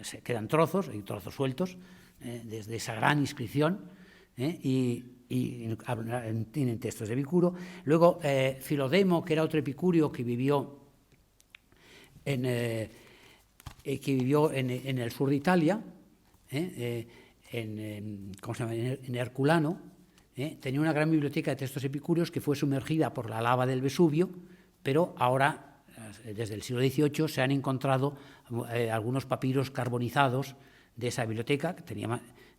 se quedan trozos, hay trozos sueltos desde esa gran inscripción, y tienen textos de Epicuro. Luego Filodemo, que era otro epicúreo que vivió en el sur de Italia, ¿cómo se llama? En Herculano, tenía una gran biblioteca de textos epicúreos que fue sumergida por la lava del Vesubio, pero ahora, desde el siglo XVIII, se han encontrado algunos papiros carbonizados de esa biblioteca,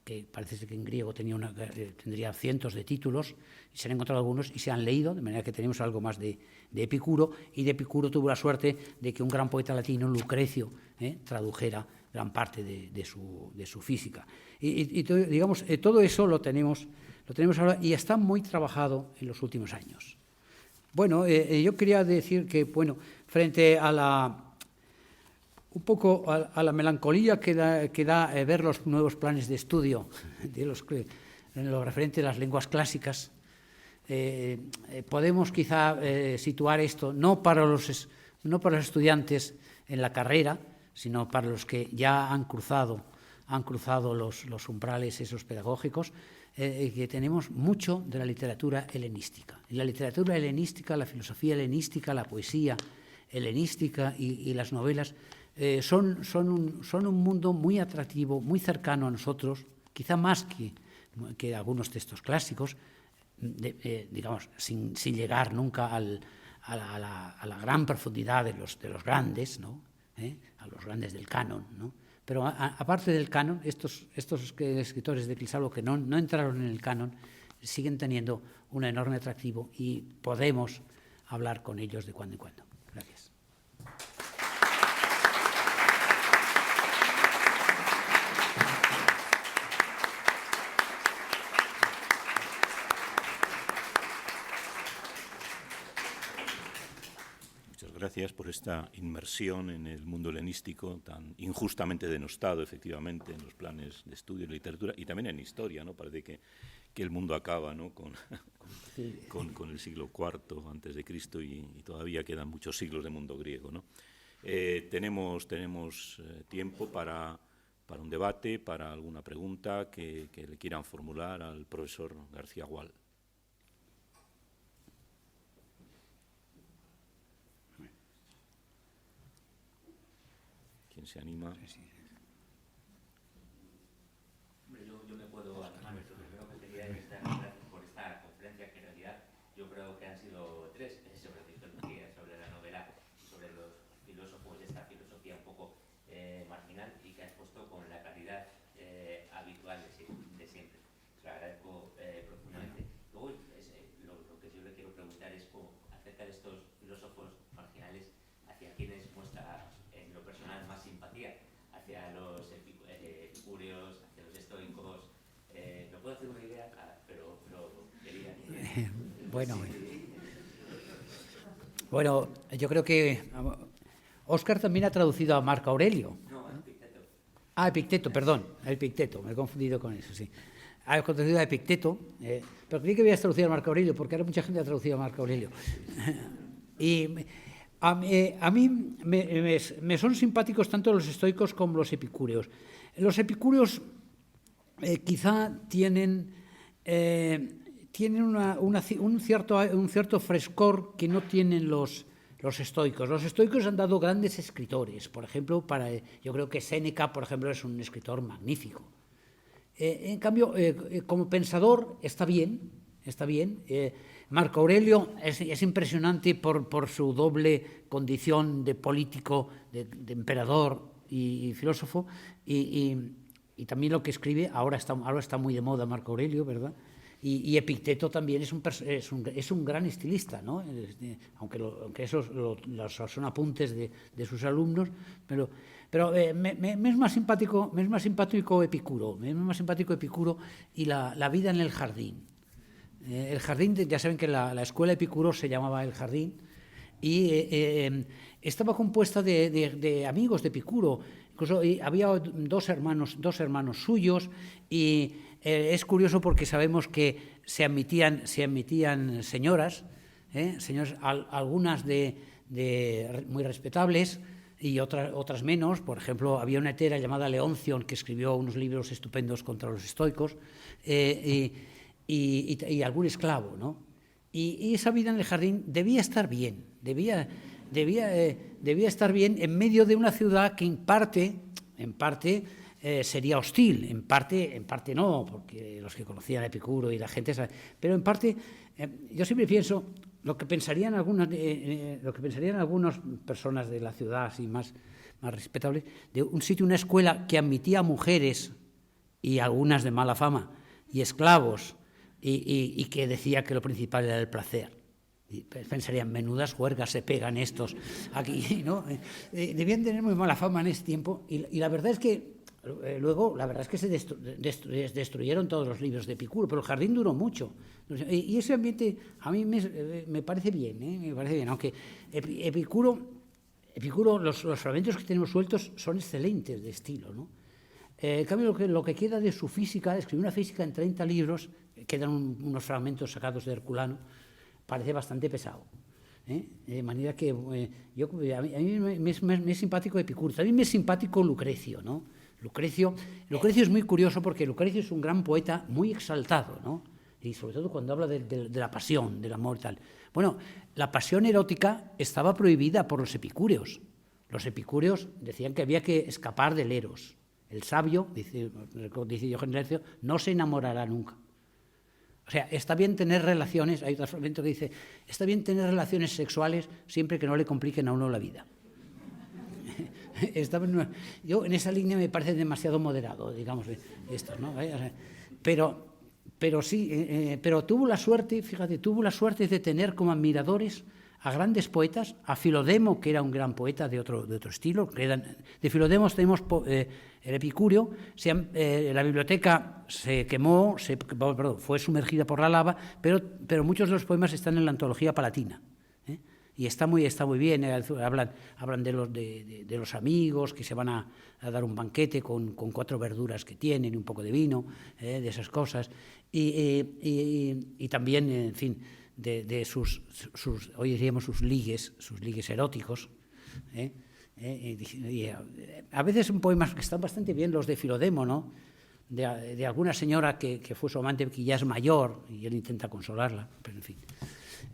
que parece que en griego tendría cientos de títulos, y se han encontrado algunos y se han leído, de manera que tenemos algo más de Epicuro, y de Epicuro tuvo la suerte de que un gran poeta latino, Lucrecio, tradujera gran parte de su física. Y digamos, todo eso lo tenemos ahora y está muy trabajado en los últimos años. Bueno, yo quería decir que, frente a la melancolía que da ver los nuevos planes de estudio en lo referente a las lenguas clásicas, podemos quizá situar esto no para los estudiantes en la carrera, sino para los que ya han cruzado los umbrales esos pedagógicos, que tenemos mucho de la literatura helenística. Y la literatura helenística, la filosofía helenística, la poesía helenística y las novelas son un mundo muy atractivo, muy cercano a nosotros, quizá más que algunos textos clásicos, digamos, sin llegar nunca a la gran profundidad de los grandes, ¿no? A los grandes del canon, ¿no? Pero aparte del canon, estos escritores de Crisállo que no entraron en el canon siguen teniendo un enorme atractivo y podemos hablar con ellos de cuando en cuando. Gracias. Gracias por esta inmersión en el mundo helenístico tan injustamente denostado, efectivamente, en los planes de estudio de literatura y también en historia, ¿no? Parece que el mundo acaba, ¿no? con el siglo IV antes de Cristo y todavía quedan muchos siglos de mundo griego, ¿no? Tenemos tiempo para un debate, para alguna pregunta que le quieran formular al profesor García Gual. ¿Quién se anima? Yo me puedo animar. Lo primero que quería es dar las gracias por esta conferencia, que en realidad yo creo que han sido tres, sobre filosofía, sobre la novela, sobre los filósofos de esta filosofía un poco marginal y que has puesto con la calidad habitual de siempre. Te lo agradezco profundamente. Luego, lo que yo le quiero preguntar es acerca de estos filósofos marginales, hacia quienes muestra en lo personal más simpatía, hacia los epicúreos, hacia los estoicos. No puedo hacer una idea, pero quería. Bueno, yo creo que Óscar también ha traducido a Marco Aurelio. No, Epicteto. Epicteto, perdón, Epicteto, me he confundido con eso, sí. Ha traducido a Epicteto, pero creí que habías traducido a Marco Aurelio, porque ahora mucha gente ha traducido a Marco Aurelio. Y A mí me son simpáticos tanto los estoicos como los epicúreos. Los epicúreos quizá tienen un cierto frescor que no tienen los estoicos. Los estoicos han dado grandes escritores. Por ejemplo, yo creo que Séneca, por ejemplo, es un escritor magnífico. En cambio, como pensador está bien. Marco Aurelio es impresionante por su doble condición de político, de emperador y filósofo, y también lo que escribe, ahora está muy de moda Marco Aurelio, ¿verdad? Y Epicteto también es un gran estilista, ¿no? Aunque esos son apuntes de sus alumnos, pero me es más simpático Epicuro, y la vida en el jardín. El jardín, ya saben que la escuela Epicuro se llamaba El Jardín, y estaba compuesta de amigos de Epicuro. Incluso había dos hermanos suyos, y es curioso porque sabemos que se admitían señoras, algunas muy respetables y otras menos. Por ejemplo, había una hetera llamada Leonción que escribió unos libros estupendos contra los estoicos, y algún esclavo, ¿no? Y esa vida en el jardín debía estar bien, debía estar bien en medio de una ciudad que en parte sería hostil, en parte no, porque los que conocían a Epicuro y la gente, pero en parte yo siempre pienso lo que pensarían algunas personas de la ciudad así más respetables, de un sitio, una escuela que admitía mujeres y algunas de mala fama y esclavos, y que decía que lo principal era el placer. Y pensarían, menudas juergas se pegan estos aquí, ¿no? Debían tener muy mala fama en ese tiempo, y la verdad es que luego se destruyeron todos los libros de Epicuro, pero el jardín duró mucho, y ese ambiente a mí me parece bien, me parece bien, aunque Epicuro, los fragmentos que tenemos sueltos son excelentes de estilo, ¿no? En cambio, lo que queda de su física, escribió una física en 30 libros, quedan unos fragmentos sacados de Herculano, parece bastante pesado. De manera que a mí me es simpático Epicuro. También me es simpático Lucrecio, ¿no? Lucrecio es muy curioso porque Lucrecio es un gran poeta muy exaltado, ¿no? Y sobre todo cuando habla de la pasión, del amor y tal. Bueno, la pasión erótica estaba prohibida por los epicúreos. Los epicúreos decían que había que escapar del eros. El sabio, dice Diógenes Laercio, no se enamorará nunca. O sea, está bien tener relaciones, hay otro fragmento que dice, está bien tener relaciones sexuales siempre que no le compliquen a uno la vida. Yo en esa línea me parece demasiado moderado, digamos, esto, ¿no? Pero sí, pero tuvo la suerte de tener como admiradores a grandes poetas, a Filodemo, que era un gran poeta de otro estilo. De Filodemo tenemos el Epicúreo, la biblioteca se quemó, fue sumergida por la lava, pero muchos de los poemas están en la antología palatina. Y está muy bien, hablan de los amigos que se van a dar un banquete con 4 verduras que tienen y un poco de vino, de esas cosas, y también, en fin, de sus hoy diríamos sus ligues eróticos, y a veces son poemas que están bastante bien, los de Filodemo, ¿no? De alguna señora que fue su amante, que ya es mayor, y él intenta consolarla, pero en fin.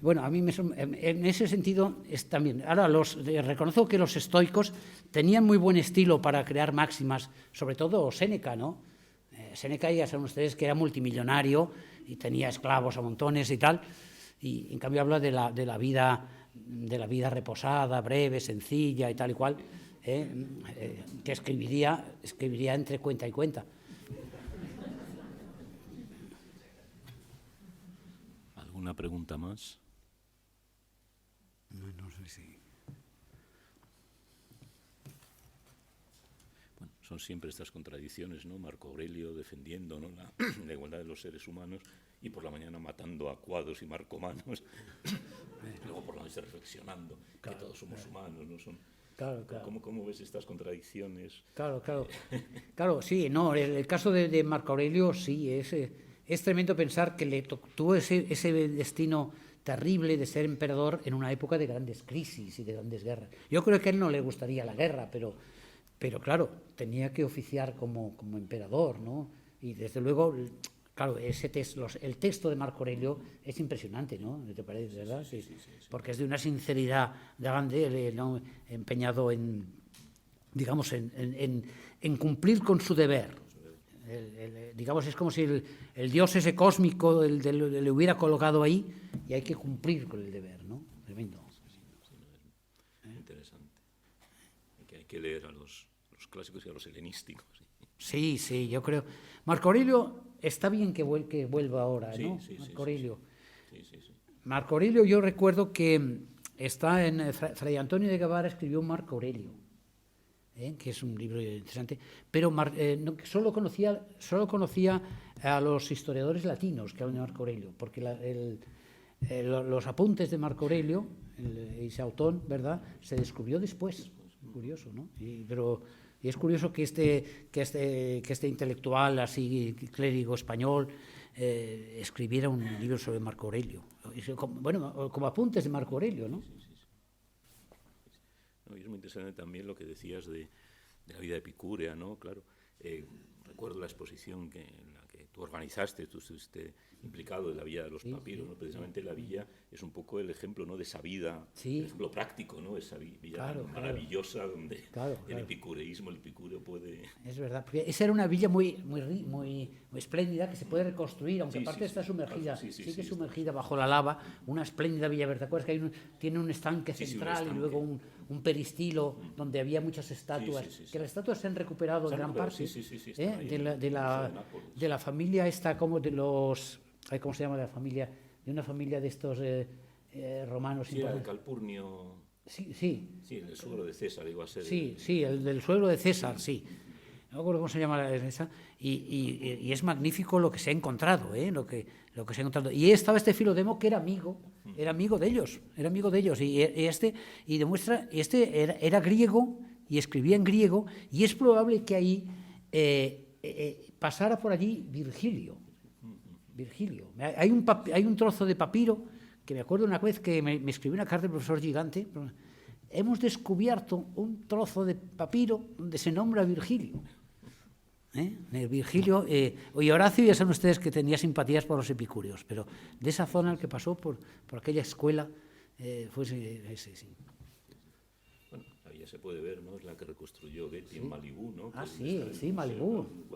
Bueno, a mí en ese sentido es también. Ahora, reconozco que los estoicos tenían muy buen estilo para crear máximas, sobre todo Séneca, ¿no? Séneca, ya saben ustedes que era multimillonario y tenía esclavos a montones y tal, y en cambio habla de la vida reposada, breve, sencilla y tal y cual, que escribiría entre cuenta y cuenta. ¿Alguna pregunta más? No sé si... Bueno, son siempre estas contradicciones, ¿no? Marco Aurelio defendiendo, ¿no?, la igualdad de los seres humanos, y por la mañana matando a cuados y marcomanos, luego por la noche reflexionando, claro, que todos somos humanos, ¿no? Claro. ¿Cómo ves estas contradicciones? Claro, sí, no, el caso de Marco Aurelio sí, es tremendo pensar que tuvo ese destino terrible de ser emperador en una época de grandes crisis y de grandes guerras. Yo creo que a él no le gustaría la guerra, pero claro, tenía que oficiar como emperador, ¿no? Y desde luego, claro, el texto de Marco Aurelio es impresionante, ¿no? ¿Te parece, verdad? Sí. Porque es de una sinceridad grande, ¿no? Empeñado en, digamos, en cumplir con su deber. Digamos, es como si el dios ese cósmico le hubiera colocado ahí y hay que cumplir con el deber, ¿no? Tremendo. Interesante. Hay que leer a los clásicos y a los helenísticos. Sí, yo creo. Marco Aurelio está bien que vuelva ahora, ¿no? Marco Aurelio. Sí. Marco Aurelio, yo recuerdo que está en Fray Antonio de Guevara escribió un Marco Aurelio, que es un libro interesante, pero solo conocía a los historiadores latinos que hablan de Marco Aurelio, porque los apuntes de Marco Aurelio, el Isautón, ¿verdad?, se descubrió después. Curioso, ¿no? Y es curioso que este intelectual así clérigo español escribiera un libro sobre Marco Aurelio. Bueno, como apuntes de Marco Aurelio, ¿no? Sí. No, y es muy interesante también lo que decías de la vida epicúrea, ¿no? Claro, recuerdo la exposición en la que tú organizaste, tú estuviste implicado en la Villa de los Papiros, ¿no? Precisamente la villa es un poco el ejemplo, ¿no?, de esa vida, el ejemplo práctico, ¿no?, esa villa maravillosa donde el epicureísmo, el epicúreo puede... Es verdad, porque esa era una villa muy espléndida que se puede reconstruir, aunque aparte está sumergida, sigue sumergida bajo la lava, una espléndida villa, ¿verdad? ¿Te acuerdas que tiene un estanque central y luego un peristilo donde había muchas estatuas, que las estatuas se han recuperado en gran parte de la familia esta, como de los... ¿Cómo se llama la familia? De una familia de estos romanos. Sí, el Calpurnio. Sí, el suegro de César, iba a ser. Sí, el del suegro de César, sí. No me acuerdo cómo se llama esa. Y es magnífico lo que se ha encontrado, lo que se ha encontrado. Y estaba este Filodemo que era amigo de ellos, y demuestra, era griego y escribía en griego, y es probable que ahí pasara por allí Virgilio. Hay un trozo de papiro que me acuerdo una vez que me escribió una carta el profesor Gigante. Hemos descubierto un trozo de papiro donde se nombra Virgilio. Virgilio y Horacio, ya saben ustedes que tenía simpatías por los epicúreos, pero de esa zona el que pasó por aquella escuela fue ese, sí. Bueno, ahí ya se puede ver, ¿no? Es la que reconstruyó Getty en Malibú, ¿no? Sí, Malibú.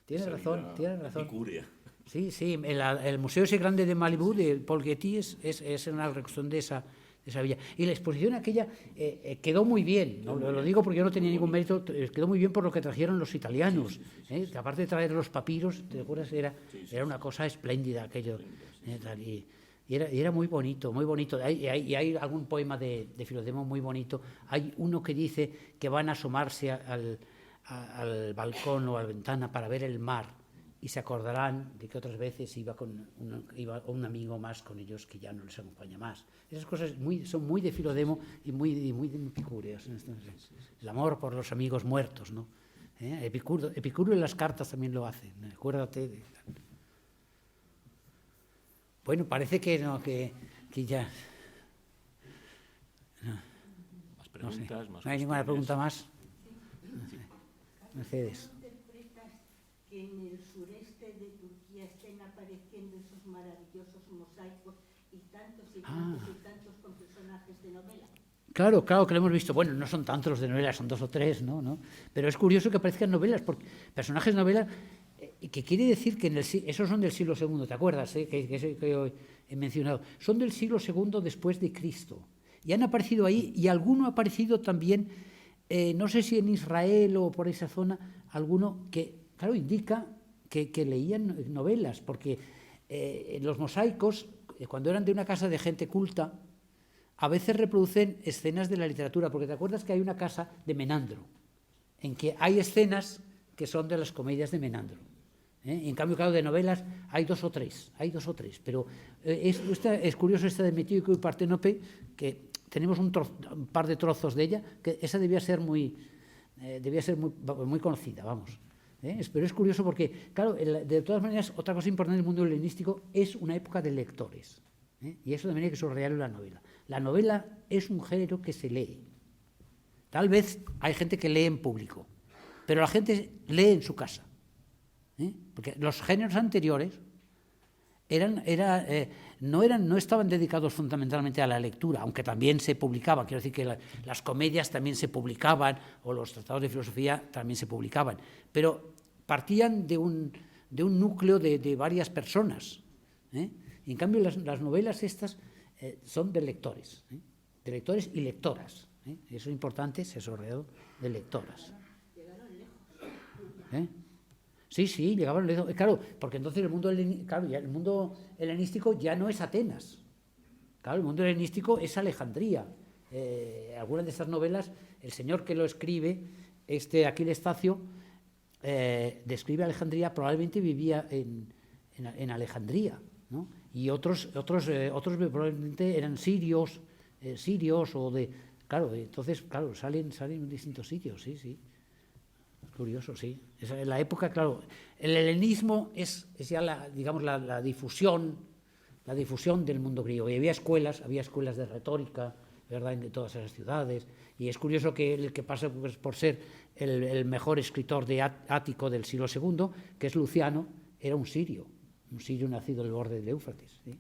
Tiene razón. Epicúrea. Sí, el museo ese grande de Malibú, de Paul Getty, es una reconstrucción de esa villa. Y la exposición aquella quedó muy bien, ¿no? Lo digo porque yo no tenía ningún mérito, quedó muy bien por lo que trajeron los italianos, que aparte de traer los papiros, ¿te acuerdas? Era una cosa espléndida aquello. Y era muy bonito, muy bonito. Hay algún poema de Filodemo muy bonito. Hay uno que dice que van a asomarse al balcón o a la ventana para ver el mar, y se acordarán de que otras veces iba un amigo más con ellos que ya no les acompaña más. Esas cosas son muy de Filodemo y muy epicúreas. El amor por los amigos muertos, ¿no? Epicuro en las cartas también lo hace. Acuérdate. Bueno, parece que no, que ya... No. Más preguntas, más... ¿No hay ninguna pregunta más? Mercedes. Que en el sureste de Turquía estén apareciendo esos maravillosos mosaicos y tantos con personajes de novela. Claro que lo hemos visto. Bueno, no son tantos los de novela, son 2 o 3, ¿no? Pero es curioso que aparezcan novelas, porque personajes de novela, que quiere decir que esos son del siglo II, ¿te acuerdas? Que hoy he mencionado. Son del siglo II después de Cristo. Y han aparecido ahí, y alguno ha aparecido también, no sé si en Israel o por esa zona, alguno que... Claro, indica que leían novelas, porque los mosaicos, cuando eran de una casa de gente culta, a veces reproducen escenas de la literatura, porque te acuerdas que hay una casa de Menandro, en que hay escenas que son de las comedias de Menandro. En cambio, claro, de novelas hay 2 o 3, pero es curioso esta de Metíoco y Parténope, que tenemos un par de trozos de ella, que esa debía ser muy conocida, vamos. Pero es curioso porque, claro, de todas maneras, otra cosa importante del mundo helenístico es una época de lectores. Y eso también hay que subrayarlo en la novela. La novela es un género que se lee. Tal vez hay gente que lee en público, pero la gente lee en su casa. Porque los géneros anteriores no estaban dedicados fundamentalmente a la lectura, aunque también se publicaban. Quiero decir que las comedias también se publicaban, o los tratados de filosofía también se publicaban, pero partían de un núcleo de varias personas. En cambio, las novelas estas son de lectores y lectoras. Eso es importante, se ha subrayado, de lectoras. Llegaron lejos. Sí, llegaban lejos. Claro, porque entonces el mundo helenístico ya no es Atenas. Claro, el mundo helenístico es Alejandría. Algunas de estas novelas, el señor que lo escribe, Aquiles Tacio, describe Alejandría, probablemente vivía en Alejandría, ¿no? Y otros probablemente eran sirios o de... Claro, entonces, claro, salen en distintos sitios, sí. Curioso, sí. En la época, claro, el helenismo es ya la difusión del mundo griego. Y había escuelas de retórica, ¿verdad?, en todas esas ciudades. Y es curioso que el que pasa por ser el mejor escritor ático del siglo II, que es Luciano, era un sirio nacido al borde del Éufrates. ¿Sí?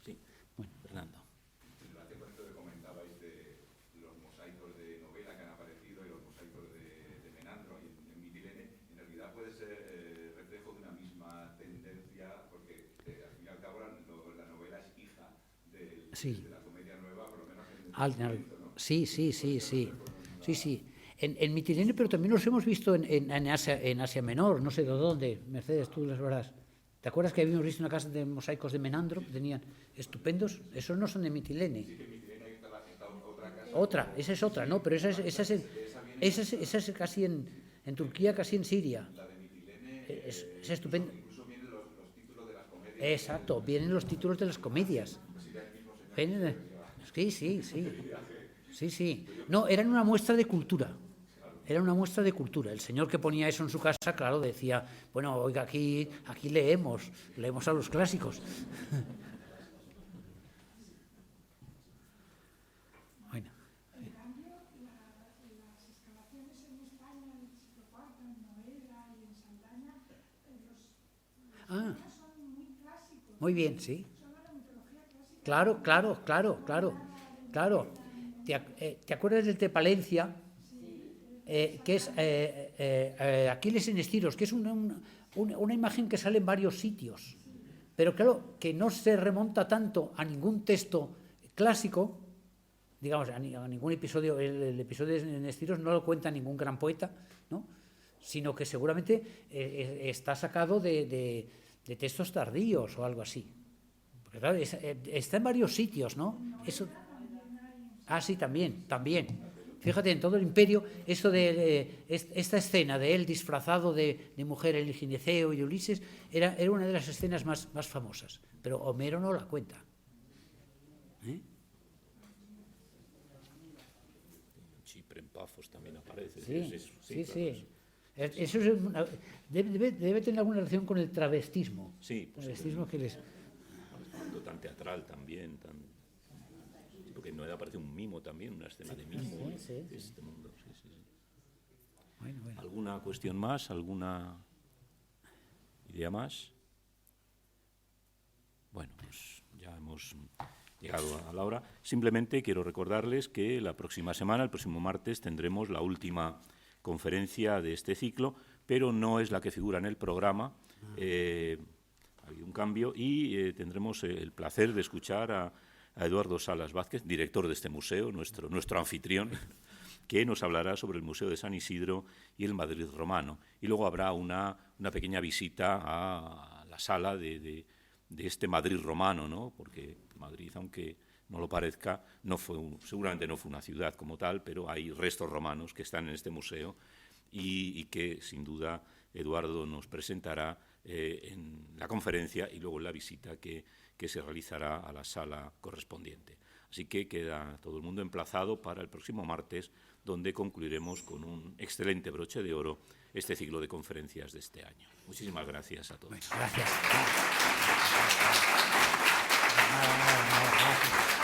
Sí, bueno, Fernando. En relación con esto que comentabais de los mosaicos de novela que han aparecido y los mosaicos de Menandro y en Mitilene, en realidad puede ser reflejo de una misma tendencia, porque al fin y al cabo la novela es hija de la comedia nueva, por lo menos en el momento, ¿no? Sí. En Mitilene, pero también los hemos visto en Asia Menor, no sé de dónde. Mercedes, tú las verás. ¿Te acuerdas que habíamos visto una casa de mosaicos de Menandro que tenían estupendos? Esos no son de Mitilene. Sí, que en Mitilene está otra casa. Esa es otra, no, pero esa es casi en Turquía, casi en Siria. La de Mitilene Es estupendo. incluso vienen los títulos de las comedias. Exacto, vienen los títulos de las comedias. Sí. No, eran una muestra de cultura. El señor que ponía eso en su casa, claro, decía, bueno, oiga, aquí leemos a los clásicos. Bueno. En cambio, las excavaciones en España, en el siglo IV, en Noela y en Saldaña, los son muy clásicos. Muy bien, sí. Son la mitología clásica. Claro. ¿Te acuerdas del Tepalencia? Que es Aquiles en Estiros, que es una imagen que sale en varios sitios, pero claro, que no se remonta tanto a ningún texto clásico, digamos, a ningún episodio. El episodio en Estiros no lo cuenta ningún gran poeta, ¿no?, sino que seguramente está sacado de textos tardíos o algo así. Porque claro, está en varios sitios, ¿no? Eso. Sí, también. Fíjate, en todo el imperio, eso de esta escena de él disfrazado de mujer, el gineceo y de Ulises, era una de las escenas más famosas, pero Homero no la cuenta. Chipre en Pafos también aparece. Sí. Eso debe tener alguna relación con el travestismo. Sí, Travestismo que les... tan teatral también, porque en Noeda aparece un mimo también, una escena de mimo de este mundo. Sí. Bueno. ¿Alguna cuestión más? ¿Alguna idea más? Bueno, pues ya hemos llegado a la hora. Simplemente quiero recordarles que la próxima semana, el próximo martes, tendremos la última conferencia de este ciclo, pero no es la que figura en el programa. Ha habido un cambio y tendremos el placer de escuchar a Eduardo Salas Vázquez, director de este museo, nuestro anfitrión, que nos hablará sobre el Museo de San Isidro y el Madrid romano. Y luego habrá una pequeña visita a la sala de este Madrid romano, ¿no?, porque Madrid, aunque no lo parezca, seguramente no fue una ciudad como tal, pero hay restos romanos que están en este museo y que, sin duda, Eduardo nos presentará en la conferencia y luego en la visita que se realizará a la sala correspondiente. Así que queda todo el mundo emplazado para el próximo martes, donde concluiremos con un excelente broche de oro este ciclo de conferencias de este año. Muchísimas gracias a todos. Bueno, gracias. Nada, gracias.